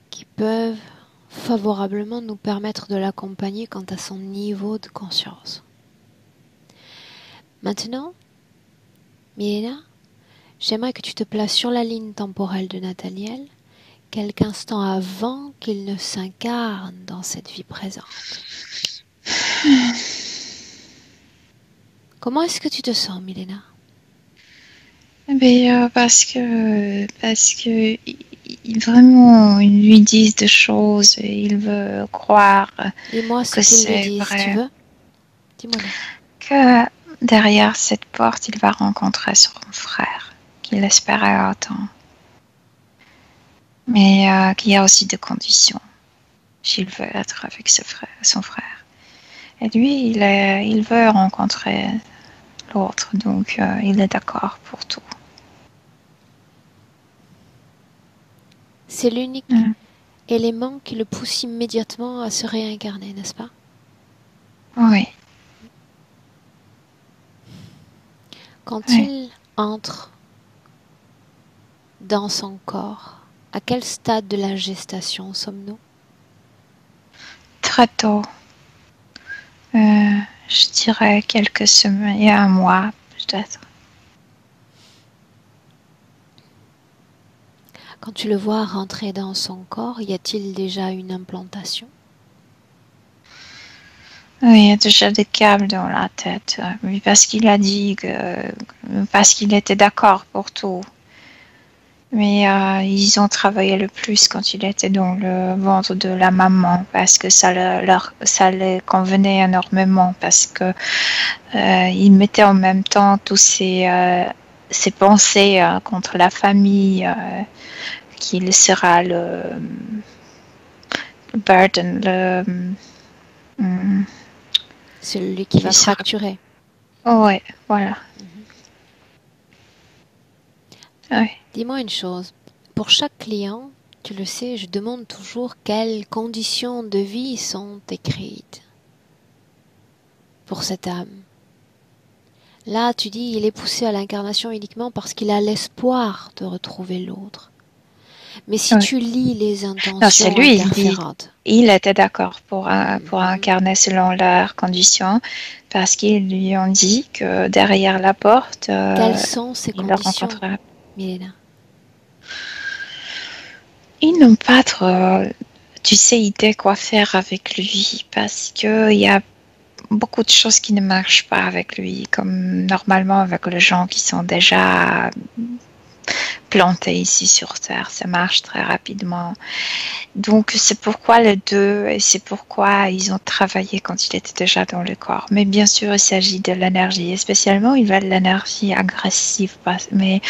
qui peuvent favorablement nous permettre de l'accompagner quant à son niveau de conscience. Maintenant, Milena, j'aimerais que tu te places sur la ligne temporelle de Nathaniel, quelques instants avant qu'il ne s'incarne dans cette vie présente. Comment est-ce que tu te sens, Milena? Parce que vraiment ils lui disent des choses et il veut croire Dis-moi ce que qu'ils lui c'est disent, vrai. tu veux? Dis-moi. Que derrière cette porte, il va rencontrer son frère, qu'il espérait autant. Mais qu'il y a aussi des conditions s'il veut être avec son frère. Et lui, il veut rencontrer l'autre, donc il est d'accord pour tout. C'est l'unique élément qui le pousse immédiatement à se réincarner, n'est-ce pas? Oui. Quand il entre dans son corps, à quel stade de la gestation sommes-nous? Très tôt. Je dirais quelques semaines, il y a un mois peut-être. Quand tu le vois rentrer dans son corps, y a-t-il déjà une implantation? Oui, il y a déjà des câbles dans la tête. Oui, parce qu'il a dit parce qu'il était d'accord pour tout. Mais ils ont travaillé le plus quand il était dans le ventre de la maman parce que ça les convenait énormément parce que il mettait en même temps tous ses pensées contre la famille, qu'il sera le burden, Celui qui va fracturer. Oh ouais, voilà. Ouais. Dis-moi une chose. Pour chaque client, tu le sais, je demande toujours quelles conditions de vie sont écrites pour cette âme. Là, tu dis, il est poussé à l'incarnation uniquement parce qu'il a l'espoir de retrouver l'autre. Mais si tu lis les intentions non, c'est lui, interférentes... Il était d'accord pour incarner selon leurs conditions parce qu'ils lui ont dit que derrière la porte... Quelles sont ces conditions? Milena? Ils n'ont pas trop, tu sais, idée quoi faire avec lui parce que il y a beaucoup de choses qui ne marchent pas avec lui, comme normalement avec les gens qui sont déjà plantés ici sur Terre. Ça marche très rapidement. Donc c'est pourquoi les deux, et c'est pourquoi ils ont travaillé quand il était déjà dans le corps. Mais bien sûr, il s'agit de l'énergie, et spécialement, il va de l'énergie agressive, mais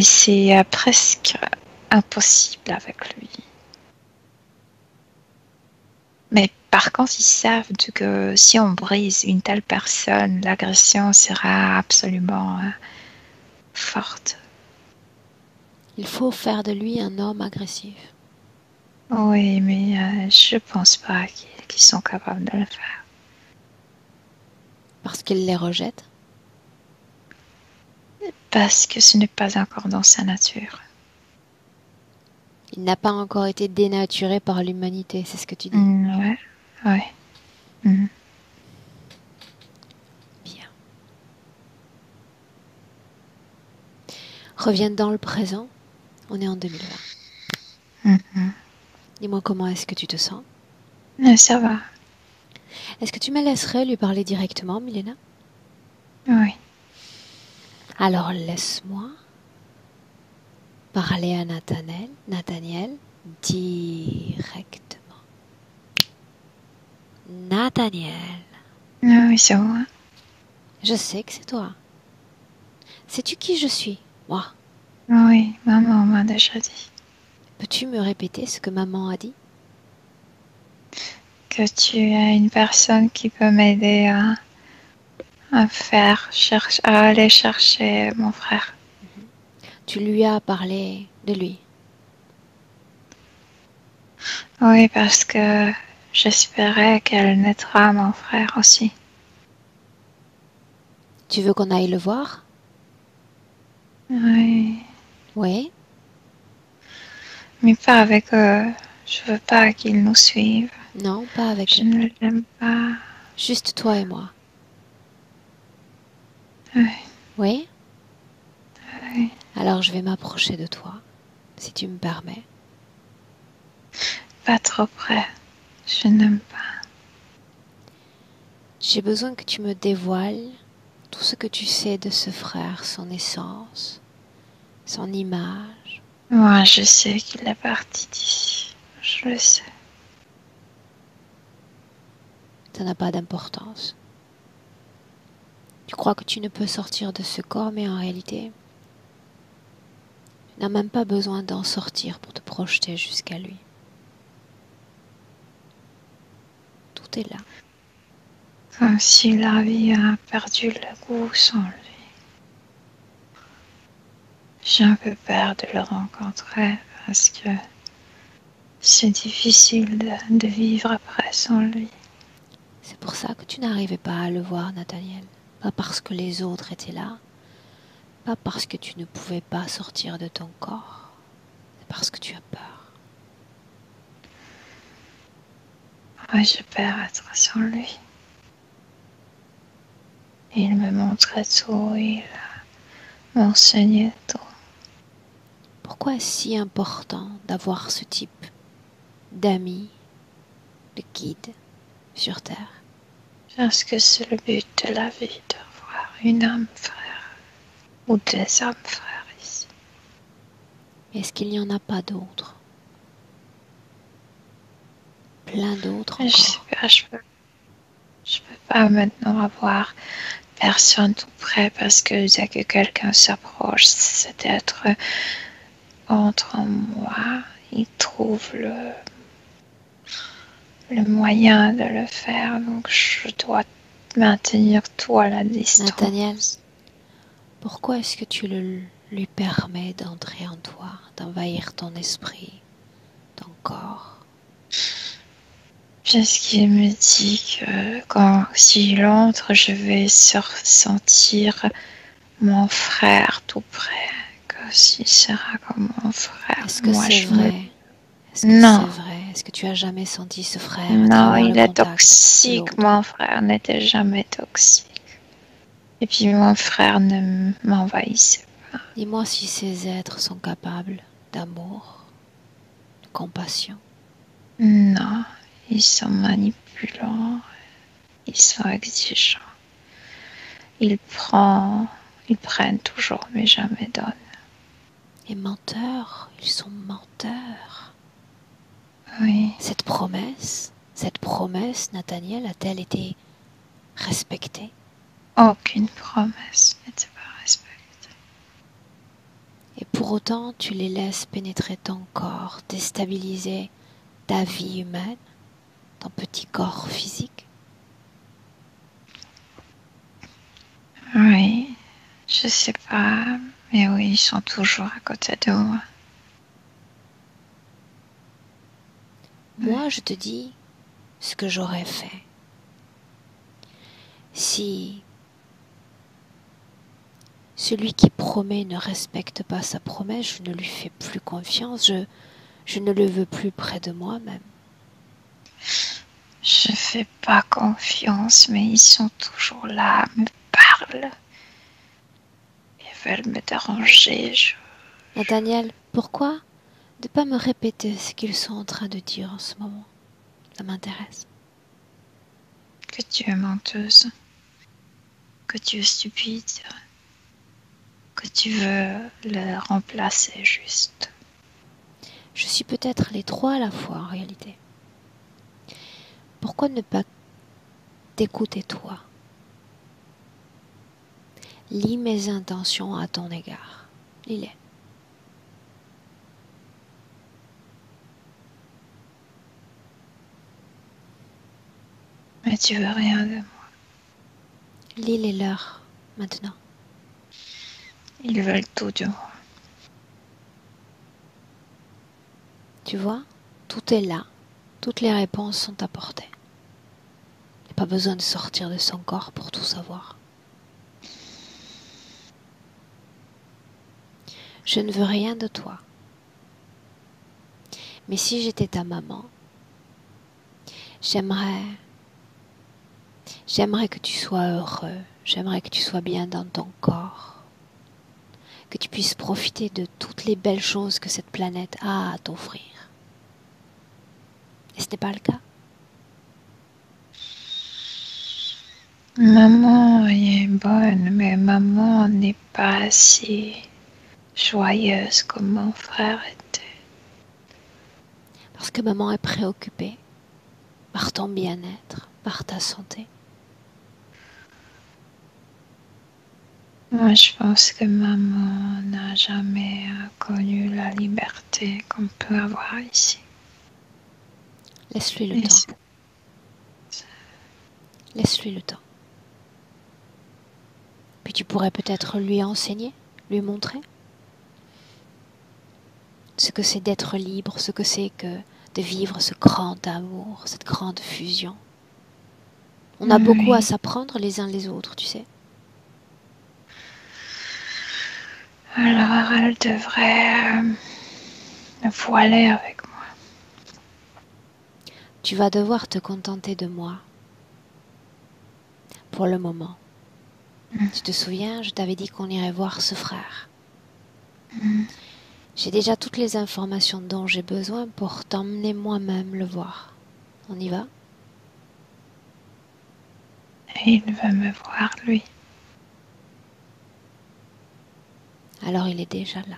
c'est presque impossible avec lui. Mais par contre, ils savent que si on brise une telle personne, l'agression sera absolument forte. Il faut faire de lui un homme agressif. Oui, mais je pense pas qu'ils sont capables de le faire. Parce qu'il les rejette. Parce que ce n'est pas encore dans sa nature. Il n'a pas encore été dénaturé par l'humanité, c'est ce que tu dis. Ouais, ouais. Mhm. Bien. Reviens dans le présent. On est en 2020. Mhm. Dis-moi comment est-ce que tu te sens? Ça va, Est-ce que tu me laisserais lui parler directement, Milena? oui. Alors laisse-moi parler à Nathaniel directement. Nathaniel, Oui, ça va. je sais que c'est toi. Sais-tu qui je suis, moi? Oui, maman m'a déjà dit Peux-tu me répéter ce que maman a dit? que tu es une personne qui peut m'aider à aller chercher mon frère. Tu lui as parlé de lui. Oui, parce que j'espérais qu'elle naîtra mon frère aussi. Tu veux qu'on aille le voir? Oui, Oui. mais pas avec eux. Je veux pas qu'ils nous suivent. Non, pas avec Je eux. ne l'aime pas. Juste toi et moi. Oui, Oui? oui. Alors je vais m'approcher de toi, si tu me permets. Pas trop près. Je n'aime pas. J'ai besoin que tu me dévoiles tout ce que tu sais de ce frère, son essence, son image. Moi, je sais qu'il est parti d'ici. Je le sais. Ça n'a pas d'importance. Tu crois que tu ne peux sortir de ce corps, mais en réalité, tu n'as même pas besoin d'en sortir pour te projeter jusqu'à lui. Tout est là. Comme si la vie a perdu le goût sans lui. J'ai un peu peur de le rencontrer parce que c'est difficile de vivre après sans lui. C'est pour ça que tu n'arrivais pas à le voir, Nathaniel. Pas parce que les autres étaient là, pas parce que tu ne pouvais pas sortir de ton corps. C'est parce que tu as peur. Moi, j'ai peur d'être sans lui. Il me montrait tout, il m'enseignait tout. Pourquoi est-ce si important d'avoir ce type d'amis, de guide sur Terre? Parce que c'est le but de la vie, d'avoir une âme frère ou des âmes frères ici. Est-ce qu'il n'y en a pas d'autres? Plein d'autres encore. Je peux pas maintenant avoir personne tout près parce que dès que quelqu'un s'approche, c'est être entre moi. Il trouve le moyen de le faire, donc je dois maintenir tout à la distance. Nathaniel, pourquoi est-ce que tu lui permets d'entrer en toi, d'envahir ton esprit, ton corps? Parce qu'il me dit que s'il entre, je vais sentir mon frère tout près, que s'il sera comme mon frère. Est-ce que moi, c'est je vrai? Est-ce que Non. c'est vrai? Est-ce que tu as jamais senti ce frère à Non, travers il le est contact de toxique. l'autre? Mon frère n'était jamais toxique. Et puis mon frère ne m'envahissait pas. Dis-moi si ces êtres sont capables d'amour, de compassion. Non, ils sont manipulants, ils sont exigeants. Ils prennent toujours, mais jamais donnent. Et menteurs, ils sont menteurs. Oui, Cette promesse, Nathaniel, a-t-elle été respectée? aucune promesse n'était pas respectée. Et pour autant, tu les laisses pénétrer ton corps, déstabiliser ta vie humaine, ton petit corps physique. Oui, je sais pas, mais oui, ils sont toujours à côté de moi. Moi, je te dis ce que j'aurais fait. Si celui qui promet ne respecte pas sa promesse, je ne lui fais plus confiance, je ne le veux plus près de moi même. Je fais pas confiance, mais ils sont toujours là, me parlent. Ils veulent me déranger. Nathaniel, pourquoi ne pas me répéter ce qu'ils sont en train de dire en ce moment? Ça m'intéresse. Que tu es menteuse, que tu es stupide, que tu veux le remplacer juste. Je suis peut-être les trois à la fois en réalité. Pourquoi ne pas t'écouter toi? Lis mes intentions à ton égard. Lis-les. Mais tu veux rien de moi. Lis-les leurs maintenant. Ils veulent tout de moi. Tu vois, tout est là. Toutes les réponses sont apportées. Il n'y a pas besoin de sortir de son corps pour tout savoir. Je ne veux rien de toi. Mais si j'étais ta maman, j'aimerais que tu sois heureux. J'aimerais que tu sois bien dans ton corps. Que tu puisses profiter de toutes les belles choses que cette planète a à t'offrir. Et ce n'est pas le cas. Maman est bonne, mais maman n'est pas assez joyeuse comme mon frère était. Parce que maman est préoccupée par ton bien-être, par ta santé. Moi, je pense que maman n'a jamais connu la liberté qu'on peut avoir ici. Laisse-lui le Et temps. Laisse-lui le temps. Puis tu pourrais peut-être lui enseigner, lui montrer ce que c'est d'être libre, ce que c'est que de vivre ce grand amour, cette grande fusion. On a beaucoup à oui. s'apprendre les uns les autres, tu sais. Alors, elle devrait me voiler avec moi. Tu vas devoir te contenter de moi. Pour le moment. Tu te souviens, je t'avais dit qu'on irait voir ce frère. J'ai déjà toutes les informations dont j'ai besoin pour t'emmener moi-même le voir. On y va? Et il veut me voir, lui. Alors il est déjà là.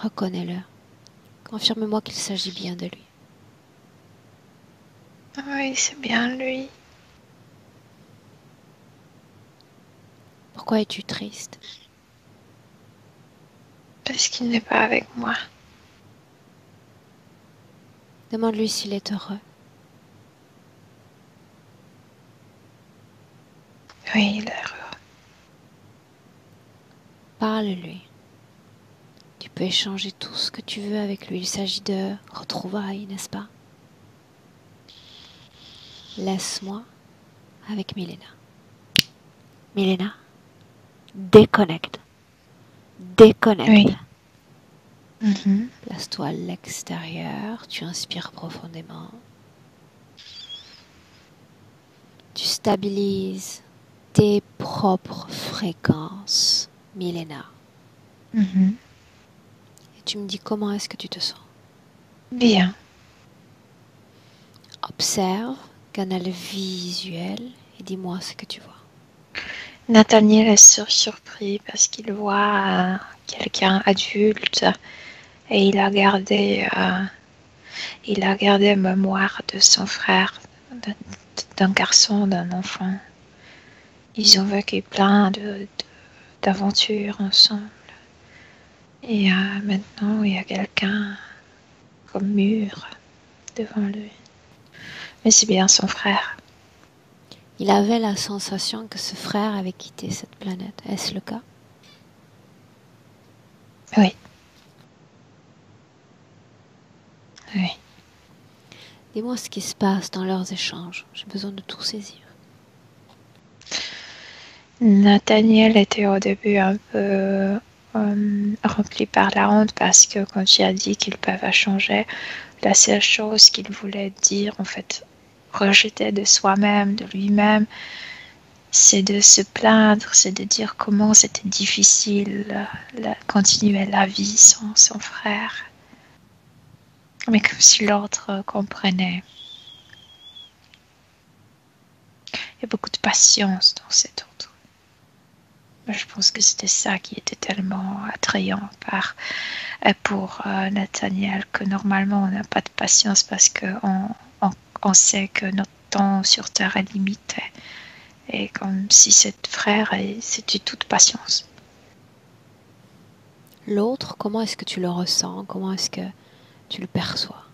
Reconnais-le. Confirme-moi qu'il s'agit bien de lui. Oui, c'est bien lui. Pourquoi es-tu triste? Parce qu'il n'est pas avec moi. Demande-lui s'il est heureux. Oui, il est heureux. Parle-lui. Tu peux échanger tout ce que tu veux avec lui. Il s'agit de retrouvailles, n'est-ce pas? Laisse-moi avec Milena. Milena, déconnecte. Déconnecte. Oui. Mhm. Place-toi à l'extérieur, tu inspires profondément. Tu stabilises tes propres fréquences, Milena. Mhm. Et tu me dis comment est-ce que tu te sens. Bien. Observe, canal visuel et dis-moi ce que tu vois. Nathaniel est surpris parce qu'il voit quelqu'un adulte et il a gardé mémoire de son frère, d'un garçon, d'un enfant. Ils ont vécu plein d'aventures ensemble. Et maintenant, il y a quelqu'un comme mur devant lui. Mais c'est bien son frère. Il avait la sensation que ce frère avait quitté cette planète. Est-ce le cas? Oui, oui. Dis-moi ce qui se passe dans leurs échanges. J'ai besoin de tout saisir. Nathaniel était au début un peu rempli par la honte parce que quand tu as dit qu'ils peuvent changer, la seule chose qu'il voulait dire, en fait, rejeter de soi-même, de lui-même, c'est de se plaindre, c'est de dire comment c'était difficile continuer la vie sans son frère. Mais comme si l'autre comprenait. Il y a beaucoup de patience dans cet autre. Je pense que c'était ça qui était tellement attrayant pour Nathaniel, que normalement on n'a pas de patience parce qu'on sait que notre temps sur Terre est limité. Et comme si cet frère, c'était toute patience. L'autre, comment est-ce que tu le ressens? Comment est-ce que tu le perçois?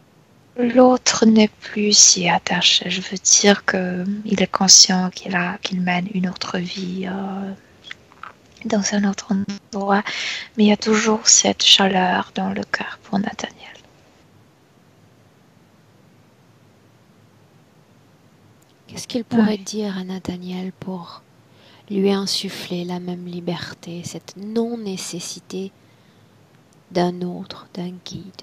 L'autre n'est plus si attaché. Je veux dire qu'il est conscient qu'il mène une autre vie dans un autre endroit, mais il y a toujours cette chaleur dans le cœur pour Nathaniel. Qu'est-ce qu'il pourrait Oui. dire à Nathaniel pour lui insuffler la même liberté, cette non-nécessité d'un autre, d'un guide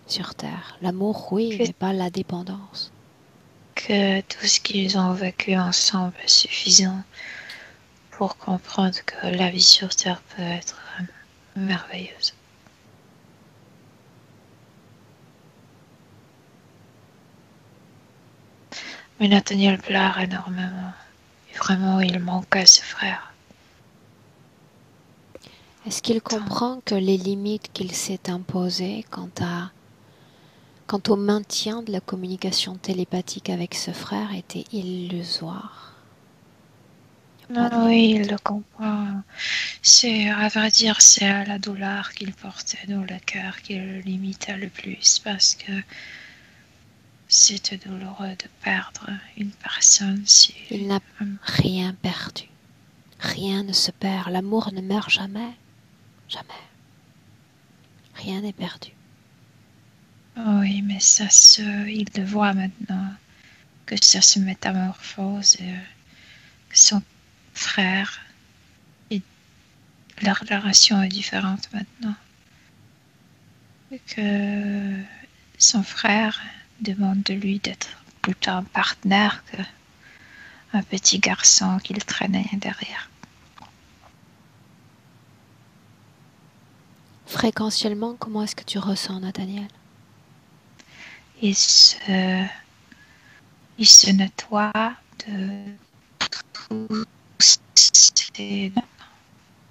sur Terre? L'amour, oui, Que, mais pas la dépendance. que tout ce qu'ils ont vécu ensemble est suffisant pour comprendre que la vie sur Terre peut être merveilleuse. Mais Nathaniel pleure énormément. Et vraiment, il manquait ce frère. Est-ce qu'il Tant. comprend que les limites qu'il s'est imposées quant au maintien de la communication télépathique avec ce frère étaient illusoires? Il n'y a pas de Oui, il limite. le comprend. C'est, à vrai dire, c'est la douleur qu'il portait dans le cœur qui le limitait le plus parce que c'était douloureux de perdre une personne si. Il n'a rien perdu. Rien ne se perd. L'amour ne meurt jamais. Jamais. Rien n'est perdu. Oui, mais il le voit maintenant, que ça se métamorphose, que son frère, et leur relation est différente maintenant. Et que son frère demande de lui d'être plutôt un partenaire qu'un petit garçon qu'il traînait derrière. Fréquentiellement, comment est-ce que tu ressens, Nathaniel? Il se, il se nettoie de tout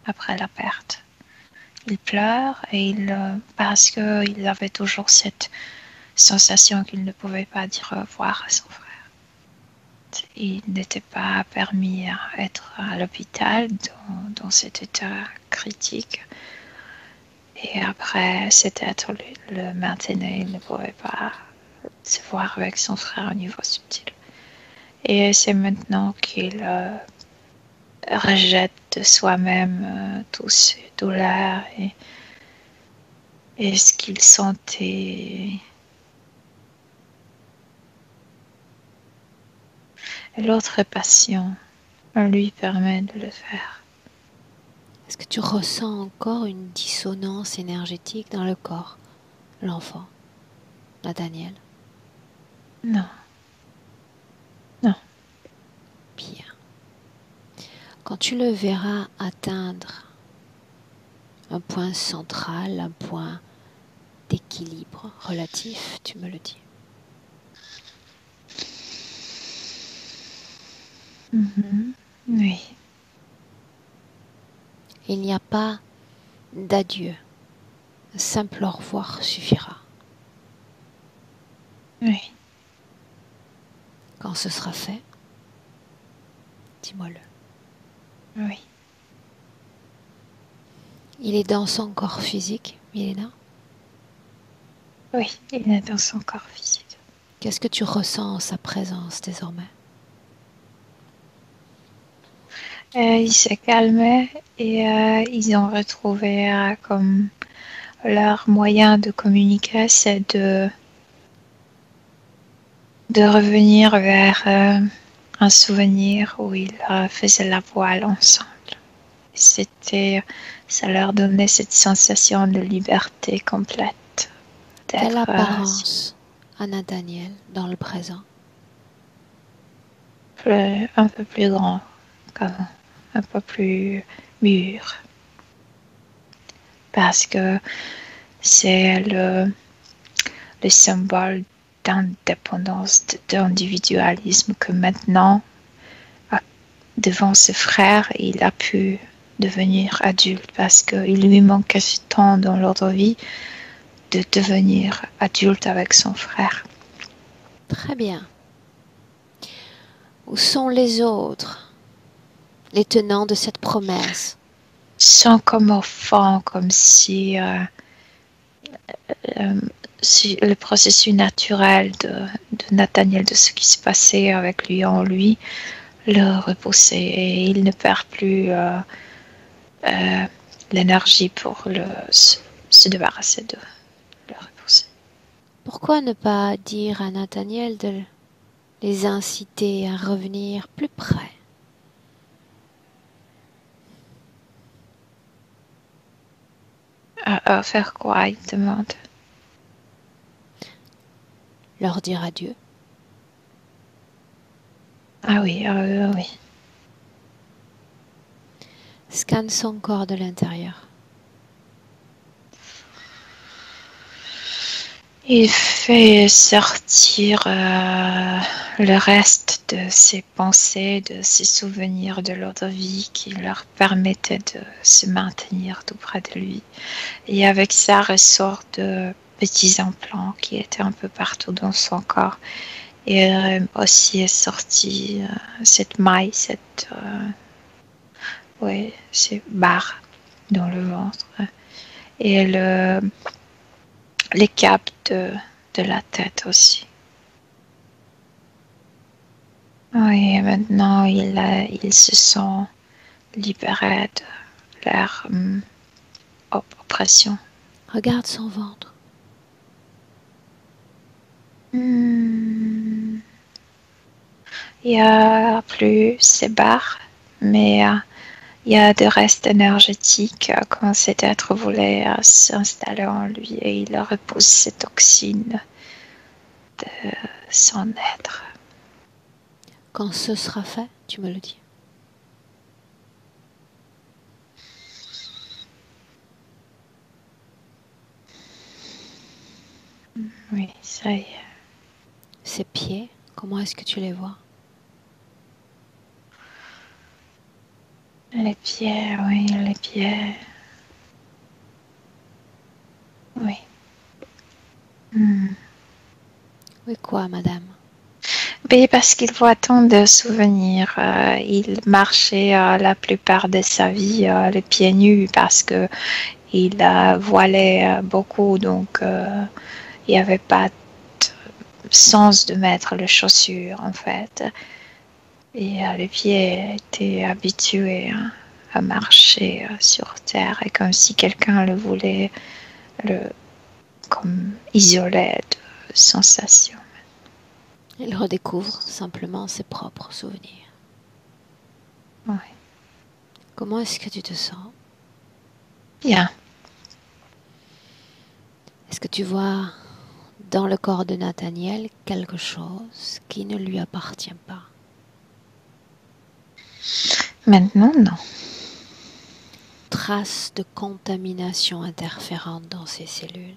après la perte. Il pleure parce qu'il avait toujours cette sensation qu'il ne pouvait pas dire au revoir à son frère. Il n'était pas permis à être à l'hôpital dans cet état critique. Et après, cet être le maintenait, il ne pouvait pas se voir avec son frère au niveau subtil. Et c'est maintenant qu'il rejette de soi-même tous ses douleurs et ce qu'il sentait. Et l'autre est patient. On lui permet de le faire. Est-ce que tu ressens encore une dissonance énergétique dans le corps, l'enfant, Nathaniel? Non, non. Bien. Quand tu le verras atteindre un point central, un point d'équilibre relatif, tu me le dis. Oui, Il n'y a pas d'adieu. Un simple au revoir suffira. oui. Quand ce sera fait, dis-moi-le. Oui. Il est dans son corps physique, Milena. Oui, il est dans son corps physique. Qu'est-ce que tu ressens en sa présence désormais? Ils se calmaient et ils ont retrouvé comme leur moyen de communiquer, c'est de revenir vers un souvenir où ils faisaient la voile ensemble. Ça leur donnait cette sensation de liberté complète. Quelle D'être apparence a Nathaniel dans le présent? un peu plus grand qu'avant, un peu plus mûr. Parce que c'est le symbole d'indépendance, d'individualisme que maintenant, devant ses frères, il a pu devenir adulte parce qu'il lui manquait ce temps dans leur vie de devenir adulte avec son frère. Très bien. Où sont les autres, les tenants de cette promesse? Ils sont comme au fond, comme si le processus naturel de Nathaniel, de ce qui se passait avec lui en lui, le repoussait et il ne perd plus l'énergie pour se débarrasser de le repousser. Pourquoi ne pas dire à Nathaniel de les inciter à revenir plus près? À faire quoi, il demande. Leur dire adieu. Ah oui, oui. Scanne son corps de l'intérieur. Il fait sortir le reste de ses pensées, de ses souvenirs de l'autre vie qui leur permettaient de se maintenir tout près de lui. Et avec ça ressort de petits implants qui étaient un peu partout dans son corps. Et aussi est sortie cette maille, ces barres dans le ventre. Et les capes de la tête aussi. Oui, et maintenant il se sent libéré de leur oppression. Regarde son ventre. Il n'y a plus ces barres, mais il y a des restes énergétiques quand cet être voulait s'installer en lui et il repousse ces toxines de son être. Quand ce sera fait, tu me le dis. Oui, ça y est. Ses pieds, comment est-ce que tu les vois? Les pieds, oui, les pieds. Oui. Oui, quoi, madame? Oui, parce qu'il voit tant de souvenirs. Il marchait la plupart de sa vie les pieds nus parce que il voilait beaucoup, donc il n'y avait pas de sens de mettre les chaussures en fait. Et les pieds étaient habitués à marcher sur terre et comme si quelqu'un le voulait comme isoler de sensations. Il redécouvre simplement ses propres souvenirs. Oui. Comment est-ce que tu te sens? Bien. Est-ce que tu vois dans le corps de Nathaniel quelque chose qui ne lui appartient pas? Maintenant, non. Traces de contamination interférente dans ses cellules.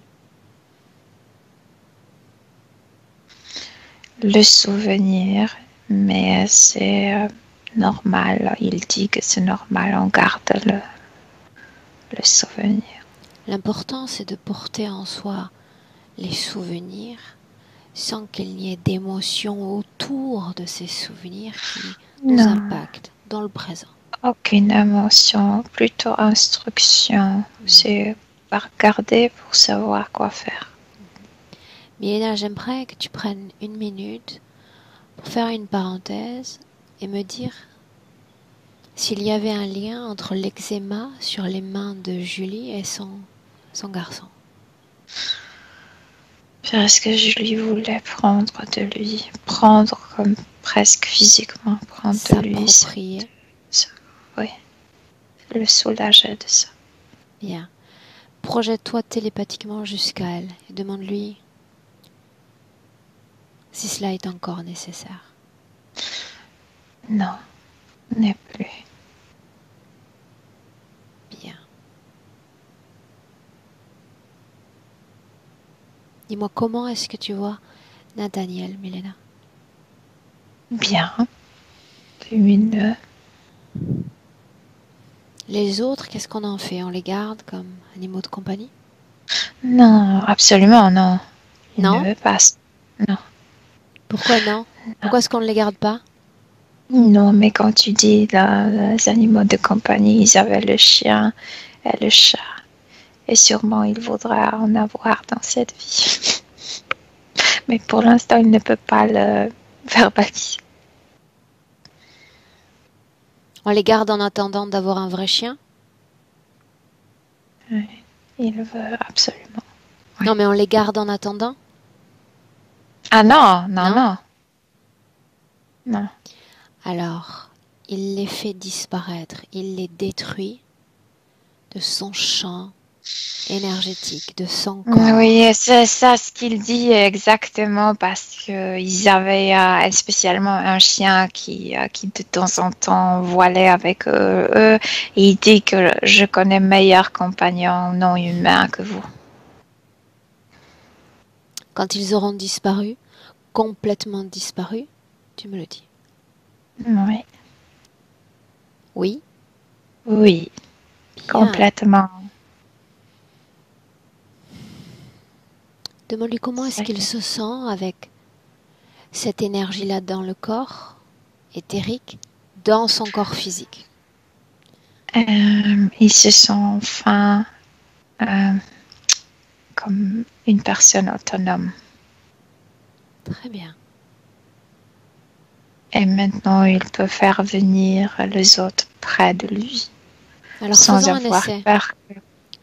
Le souvenir, mais c'est normal. Il dit que c'est normal, on garde le souvenir. L'important, c'est de porter en soi les souvenirs sans qu'il n'y ait d'émotions autour de ces souvenirs qui nous Non, impactent dans le présent. aucune émotion, plutôt instruction. C'est regarder pour savoir quoi faire. Milena, j'aimerais que tu prennes 1 minute pour faire une parenthèse et me dire s'il y avait un lien entre l'eczéma sur les mains de Julie et son garçon. Parce que je lui voulais prendre de lui, prendre comme presque physiquement, prendre de lui. S'approprier. Oui, le soulager de ça. Bien. Projette-toi télépathiquement jusqu'à elle et demande-lui si cela est encore nécessaire. Non, n'est plus. Bien. Dis-moi, comment est-ce que tu vois Nathaniel, Milena? Bien. Lumineux. Les autres, qu'est-ce qu'on en fait? On les garde comme animaux de compagnie? Non, absolument non. Il Non? ne veut pas. Non. Pourquoi non? Pourquoi est-ce qu'on ne les garde pas? Non, mais quand tu dis les animaux de compagnie, ils avaient le chien et le chat. Et sûrement, il voudra en avoir dans cette vie. Mais pour l'instant, il ne peut pas le verbaliser. On les garde en attendant d'avoir un vrai chien? Oui, il veut absolument. Oui. Non, mais on les garde en attendant? Ah non, non, Non? non. Non. Alors, il les fait disparaître, il les détruit de son champ énergétique, de son corps. Oui, c'est ça ce qu'il dit exactement parce qu'ils avaient spécialement un chien qui de temps en temps volait avec eux et il dit que je connais meilleur compagnon non humain que vous. Quand ils auront disparu, complètement disparu, tu me le dis. Oui. Oui? Oui, Bien. complètement. Demande-lui comment est-ce qu'il se sent avec cette énergie-là dans le corps éthérique, dans son corps physique. Il se sent enfin comme une personne autonome. Très bien. Et maintenant, il peut faire venir les autres près de lui. Alors sans faisons un avoir essai. peur que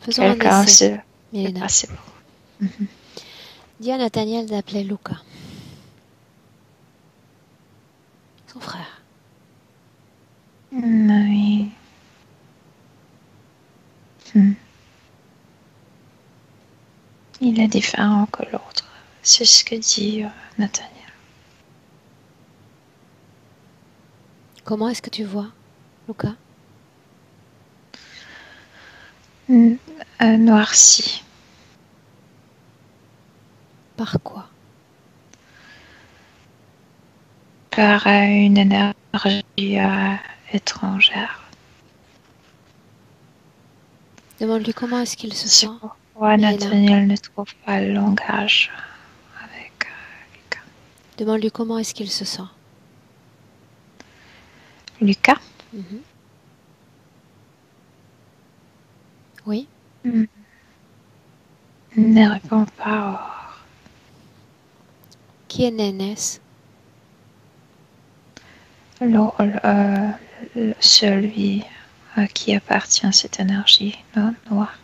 Faisons un quelqu'un essai, se Milena. passe. Dis à Nathaniel d'appeler Luca. Son frère. Oui. Il est différent que l'autre. C'est ce que dit Nathaniel. Comment est-ce que tu vois, Luca? Noirci. Par quoi? Par une énergie étrangère. Demande-lui comment est-ce qu'il se C'est sent. pourquoi Milena. Nathaniel ne trouve pas le langage avec Lucas. Demande-lui comment est-ce qu'il se sent. Lucas? Mhm. Oui? Ne répond pas. Qui est Nénès? Celui à qui appartient cette énergie noire.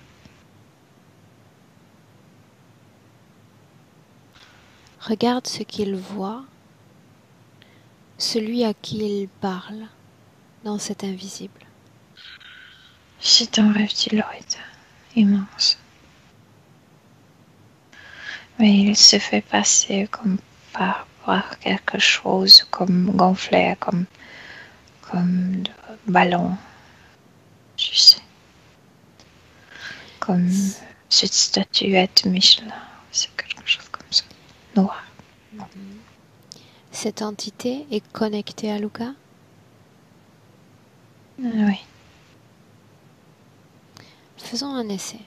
Regarde ce qu'il voit, celui à qui il parle dans cet invisible. C'est un reptiloïde. immense. Mais il se fait passer comme par quelque chose, comme gonflé, comme de ballon, tu sais. Comme cette statuette Michelin, c'est quelque chose comme ça, noir. Cette entité est connectée à Luca? Oui. Faisons un essai.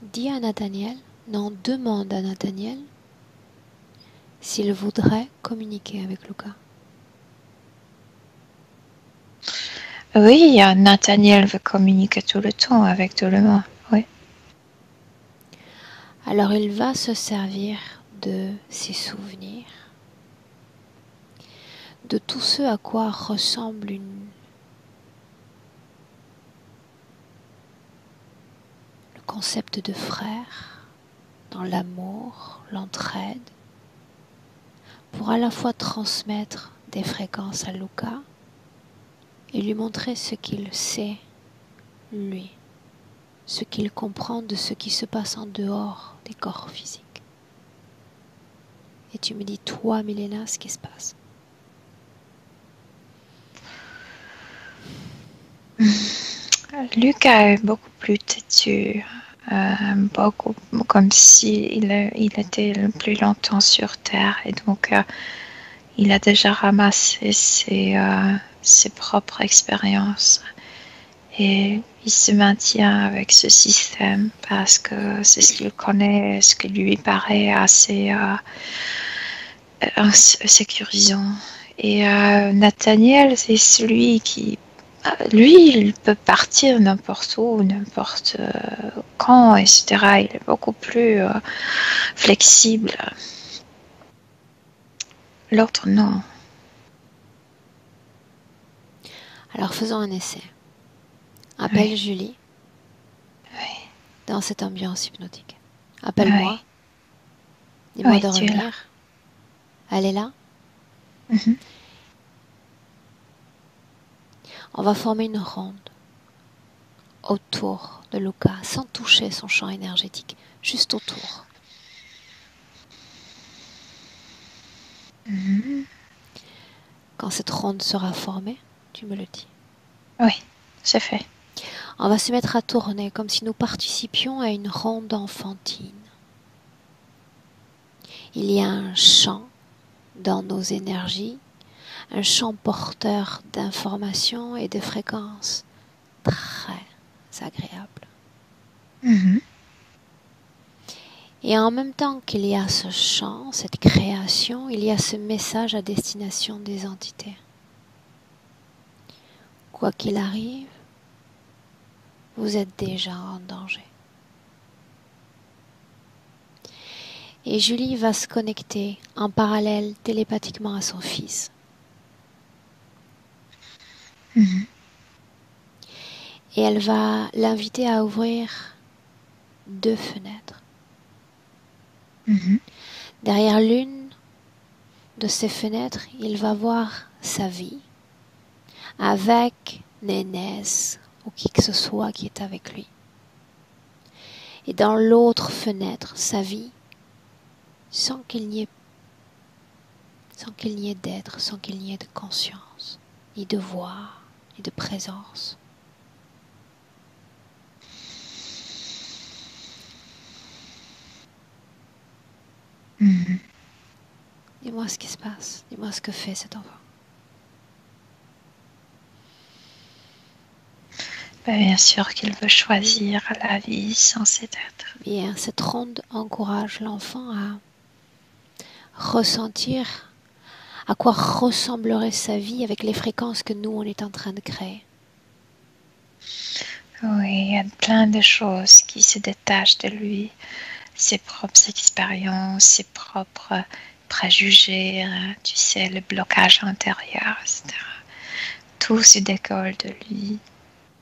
Dis à Nathaniel, non, demande à Nathaniel s'il voudrait communiquer avec Luca. Oui, Nathaniel veut communiquer tout le temps avec tout le monde. Oui. Alors il va se servir de ses souvenirs, de tout ce à quoi ressemble le concept de frère, dans l'amour, l'entraide, pour à la fois transmettre des fréquences à Luca et lui montrer ce qu'il sait, lui, ce qu'il comprend de ce qui se passe en dehors des corps physiques. Et tu me dis, toi, Milena, ce qui se passe. Lucas est beaucoup plus têtu, beaucoup comme s'il il était le plus longtemps sur Terre et donc il a déjà ramassé ses propres expériences et il se maintient avec ce système parce que c'est ce qu'il connaît, ce qui lui paraît assez sécurisant. Et Nathaniel, c'est celui qui lui, il peut partir n'importe où, n'importe quand, etc. Il est beaucoup plus flexible. L'autre, non. Alors faisons un essai. Appelle Oui. Julie Oui. dans cette ambiance hypnotique. Appelle-moi. Oui. Dis-moi Oui, de tu es là. revenir. Elle est là. Mhm. On va former une ronde autour de Luca, sans toucher son champ énergétique, juste autour. Mhm. Quand cette ronde sera formée, tu me le dis. Oui, c'est fait. On va se mettre à tourner comme si nous participions à une ronde enfantine. Il y a un champ dans nos énergies, un champ porteur d'informations et de fréquences très agréables. Mhm. Et en même temps qu'il y a ce chant, cette création, il y a ce message à destination des entités. Quoi qu'il arrive, vous êtes déjà en danger. Et Julie va se connecter en parallèle télépathiquement à son fils. Mhm. Et elle va l'inviter à ouvrir 2 fenêtres. Mhm. Derrière l'une de ces fenêtres, il va voir sa vie avec Nénès ou qui que ce soit qui est avec lui. Et dans l'autre fenêtre, sa vie sans qu'il n'y ait d'être, sans qu'il n'y ait de conscience, ni de voix, ni de présence. Mhm. Dis-moi ce qui se passe, dis-moi ce que fait cet enfant. Bien sûr qu'il veut choisir la vie sans cet être. Bien, cette ronde encourage l'enfant à ressentir à quoi ressemblerait sa vie avec les fréquences que nous, on est en train de créer. Oui, il y a plein de choses qui se détachent de lui. Ses propres expériences, ses propres préjugés, tu sais, le blocage intérieur, etc. Tout se décolle de lui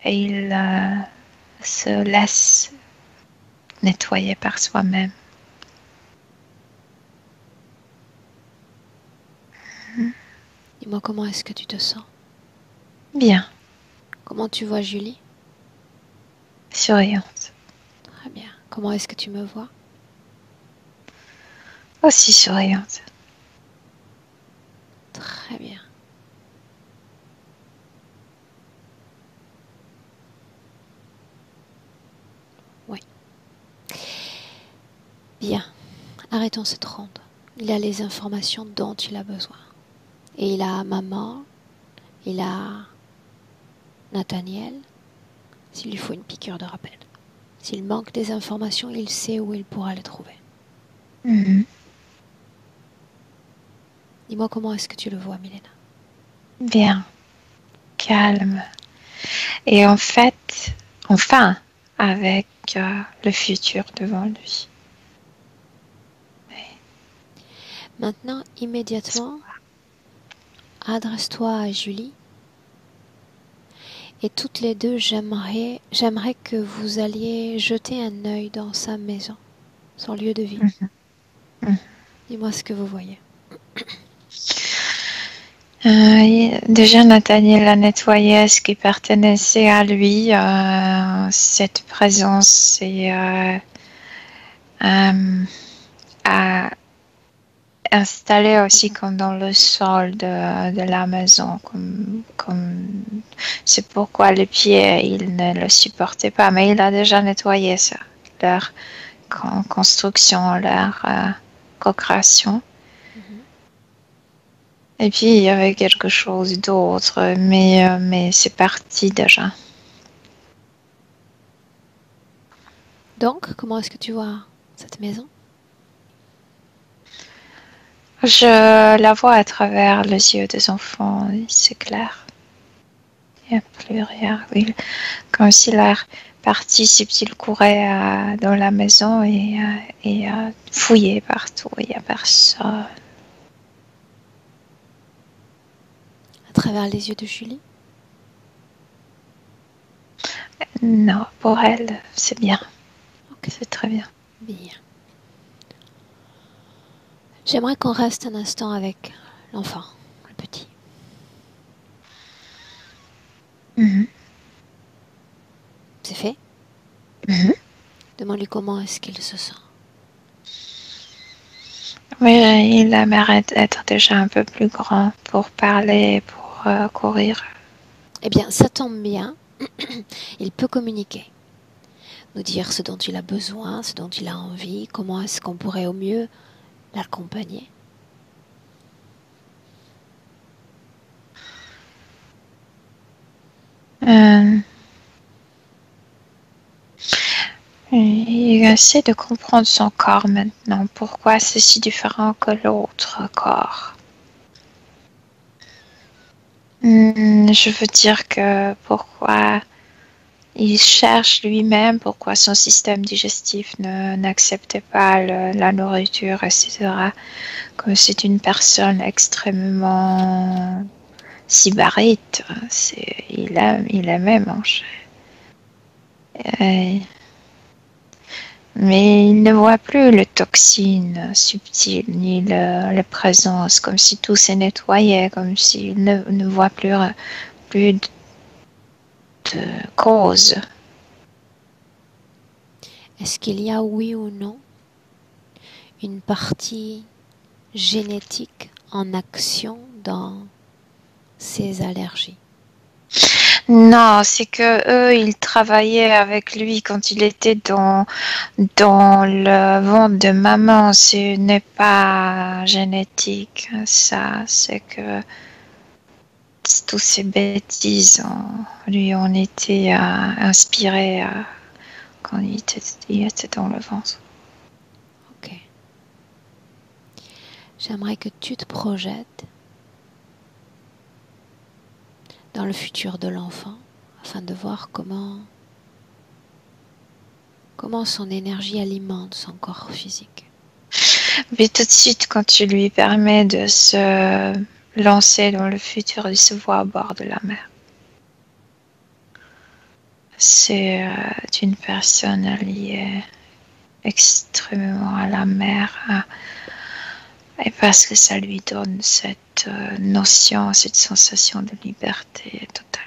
et il se laisse nettoyer par soi-même. Dis-moi comment est-ce que tu te sens? Bien, Comment tu vois Julie? souriante. Très bien. Comment est-ce que tu me vois? Aussi souriante. Très bien. Oui. Bien. Arrêtons cette ronde. Il a les informations dont il a besoin. Et il a maman, il a Nathaniel, s'il lui faut une piqûre de rappel. S'il manque des informations, il sait où il pourra les trouver. Dis-moi comment est-ce que tu le vois, Milena? Bien, calme. Et en fait, enfin, avec le futur devant lui. Maintenant, immédiatement, adresse-toi à Julie. Et toutes les deux, j'aimerais que vous alliez jeter un œil dans sa maison, son lieu de vie. Dis-moi ce que vous voyez. Déjà, Nathaniel a nettoyé ce qui pertenait à lui. Cette présence et a installé aussi comme dans le sol de la maison. Comme c'est pourquoi les pieds, il ne le supportait pas. Mais il a déjà nettoyé ça. Leur construction, leur co-création. Et puis, il y avait quelque chose d'autre, mais c'est parti déjà. Donc, comment est-ce que tu vois cette maison? Je la vois à travers les yeux des enfants, c'est clair. Il n'y a plus rien. Oui. Comme si l'air parti subtil courait dans la maison et fouillait partout. Il n'y a personne. À travers les yeux de Julie? Non, pour elle, c'est bien. Ok. C'est très bien. Bien. J'aimerais qu'on reste un instant avec l'enfant, le petit. C'est fait? Demande-lui comment est-ce qu'il se sent. Oui, il aimerait être déjà un peu plus grand pour parler, pour courir. Eh bien, ça tombe bien. Il peut communiquer. Nous dire ce dont il a besoin, ce dont il a envie, comment est-ce qu'on pourrait au mieux l'accompagner. Il essaie de comprendre son corps maintenant. Pourquoi c'est si différent que l'autre corps? Je veux dire que pourquoi il cherche lui-même, pourquoi son système digestif n'acceptait pas la nourriture, etc. Comme c'est une personne extrêmement sybarite. Il aimait manger. Mais il ne voit plus les toxines subtiles, ni la présence, comme si tout s'est nettoyé, comme s'il ne voit plus de cause. Est-ce qu'il y a, oui ou non, une partie génétique en action dans ces allergies? Non, c'est que eux, ils travaillaient avec lui quand il était dans le ventre de maman. Ce n'est pas génétique, ça. C'est que toutes ces bêtises lui ont été inspirées quand il était dans le ventre. Ok. J'aimerais que tu te projettes dans le futur de l'enfant afin de voir comment son énergie alimente son corps physique. Mais tout de suite, quand tu lui permets de se lancer dans le futur, il se voit à bord de la mer. C'est une personne liée extrêmement à la mer et parce que ça lui donne cette notion, cette sensation de liberté totale.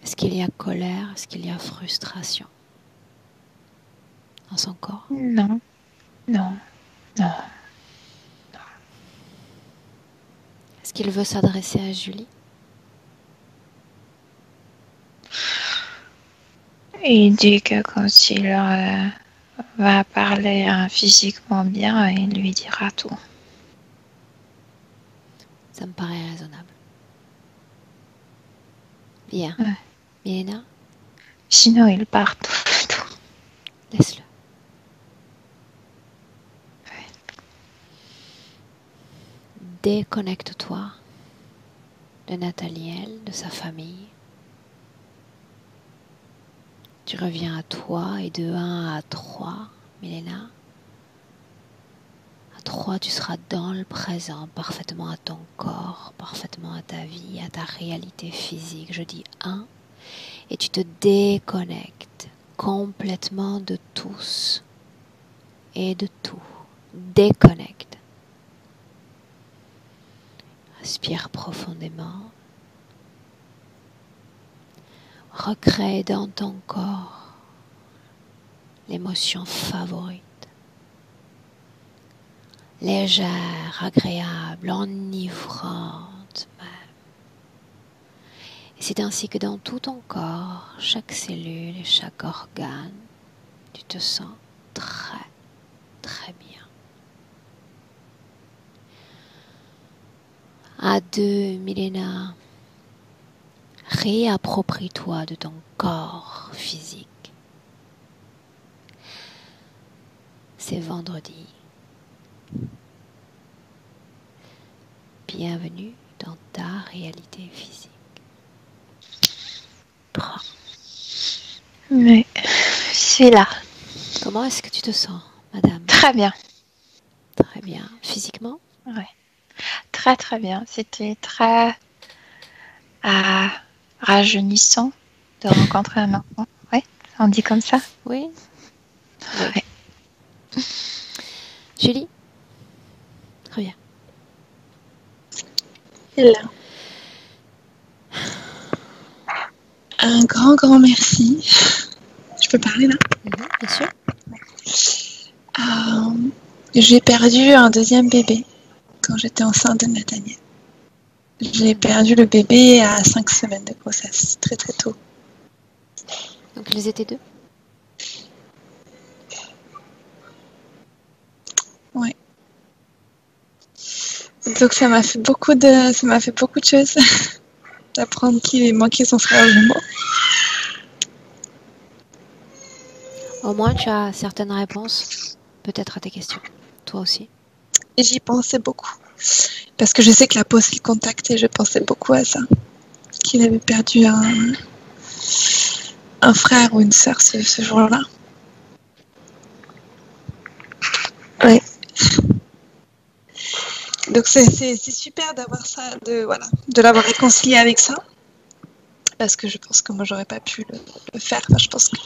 Est-ce qu'il y a colère? Est-ce qu'il y a frustration dans son corps? Non, non, non. Est-ce qu'il veut s'adresser à Julie? Il dit que quand il va parler physiquement bien, il lui dira tout. Ça me paraît raisonnable. Bien. Ouais. Milena, Sinon, il part tout le temps. laisse-le. Déconnecte-toi de Nathaniel, de sa famille. Tu reviens à toi et de 1 à 3, Milena. À 3, tu seras dans le présent, parfaitement à ton corps, parfaitement à ta vie, à ta réalité physique. Je dis 1 et tu te déconnectes complètement de tous et de tout. Déconnecte. Respire profondément. Recrée dans ton corps l'émotion favorite. Légère, agréable, enivrante même. Et c'est ainsi que dans tout ton corps, chaque cellule et chaque organe, tu te sens très, très bien. À 2, Milena, réapproprie-toi de ton corps physique. C'est vendredi. Bienvenue dans ta réalité physique. 3. Mais c'est là. Comment est-ce que tu te sens, madame? Très bien. Très bien. Physiquement? Ouais. Très très bien. C'était très rajeunissant de rencontrer un enfant. Ouais, on dit comme ça. Oui. Ouais. Julie? Reviens. Et là. Un grand merci. Je peux parler là? Bien sûr. J'ai perdu un deuxième bébé quand j'étais enceinte de Nathaniel. J'ai perdu le bébé à 5 semaines de grossesse, très très tôt. Donc ils étaient 2? Ouais. Donc ça m'a fait beaucoup de choses d'apprendre qu'il manquait son frère jumeau. Au moins tu as certaines réponses, peut-être à tes questions. Toi aussi. Et j'y pensais beaucoup. Parce que je sais que la pause il contactait, je pensais beaucoup à ça. Qu'il avait perdu un frère ou une sœur ce jour-là. Ouais. Donc c'est super d'avoir ça, de l'avoir réconcilié avec ça. Parce que je pense que moi j'aurais pas pu le faire. Enfin, je pense que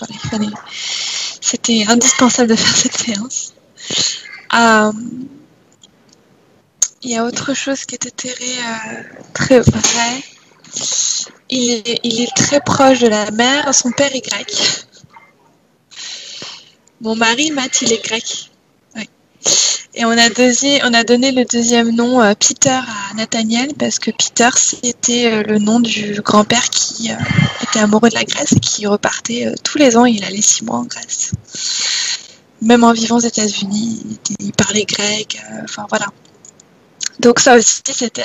c'était indispensable de faire cette séance. Il y a autre chose qui était très vrai. Il est très proche de la mère. Son père est grec. Mon mari, Matt, il est grec. Oui. Et on a donné le deuxième nom Peter à Nathaniel parce que Peter, c'était le nom du grand-père qui était amoureux de la Grèce et qui repartait tous les ans. Il allait 6 mois en Grèce. Même en vivant aux États-Unis, il parlait grec. Enfin voilà. Donc ça aussi, c'était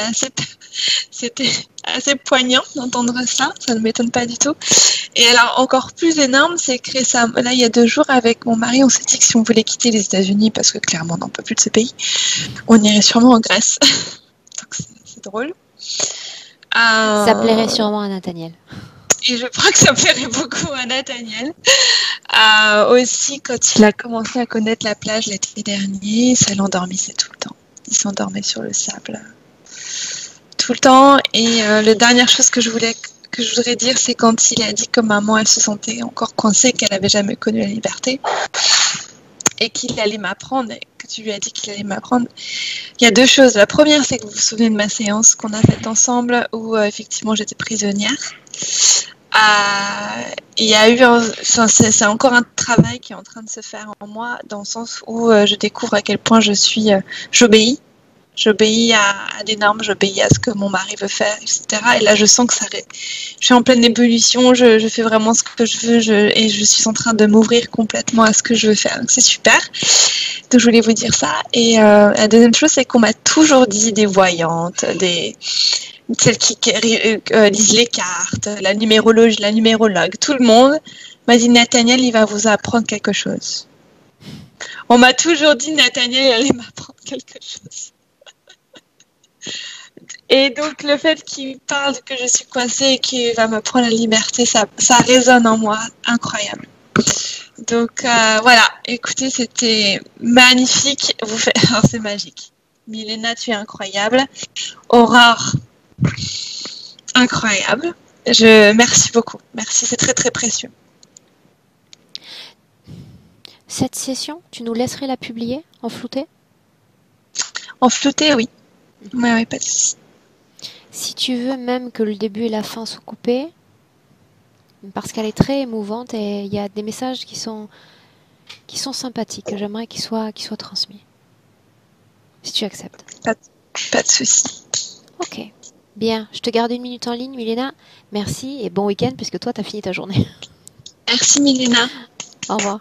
assez poignant d'entendre ça. Ça ne m'étonne pas du tout. Et alors, encore plus énorme, c'est que récemment, là, il y a 2 jours, avec mon mari, on s'est dit que si on voulait quitter les États-Unis, parce que clairement, on n'en peut plus de ce pays, on irait sûrement en Grèce. Donc, c'est drôle. Ça plairait sûrement à Nathaniel. Et je crois que ça plairait beaucoup à Nathaniel. Aussi, quand il a commencé à connaître la plage l'été dernier, ça l'endormissait tout le temps. Il s'endormait sur le sable tout le temps. Et la dernière chose que je voudrais dire, c'est quand il a dit que maman, elle se sentait encore coincée, qu'elle n'avait jamais connu la liberté et qu'il allait m'apprendre, et que tu lui as dit qu'il allait m'apprendre. Il y a 2 choses. La première, c'est que vous vous souvenez de ma séance qu'on a faite ensemble où effectivement j'étais prisonnière. il y a eu, enfin, c'est encore un travail qui est en train de se faire en moi, dans le sens où je découvre à quel point j'obéis. J'obéis à des normes, j'obéis à ce que mon mari veut faire, etc. Et là, je sens que je suis en pleine ébullition, je fais vraiment ce que je veux, et je suis en train de m'ouvrir complètement à ce que je veux faire. Donc, c'est super. Donc, je voulais vous dire ça. Et la deuxième chose, c'est qu'on m'a toujours dit des voyantes, celles qui lisent les cartes, la numérologie, la numérologue, tout le monde m'a dit Nathaniel, il va vous apprendre quelque chose. On m'a toujours dit Nathaniel, il allait m'apprendre quelque chose. Et donc le fait qu'il parle que je suis coincée et qu'il va me prendre la liberté, ça résonne en moi, incroyable. Donc voilà, écoutez, c'était magnifique. Alors, c'est magique. Milena, tu es incroyable. Aurore, incroyable. Merci beaucoup. Merci, c'est très très précieux. Cette session, tu nous laisserais la publier en flouté? En flouté, oui. Oui, pas de souci. Si tu veux même que le début et la fin soient coupés, parce qu'elle est très émouvante et il y a des messages qui sont sympathiques. J'aimerais qu'ils soient transmis. Si tu acceptes. Pas de souci. Ok. Bien. Je te garde 1 minute en ligne, Milena. Merci et bon week-end puisque toi, tu as fini ta journée. Merci, Milena. Au revoir.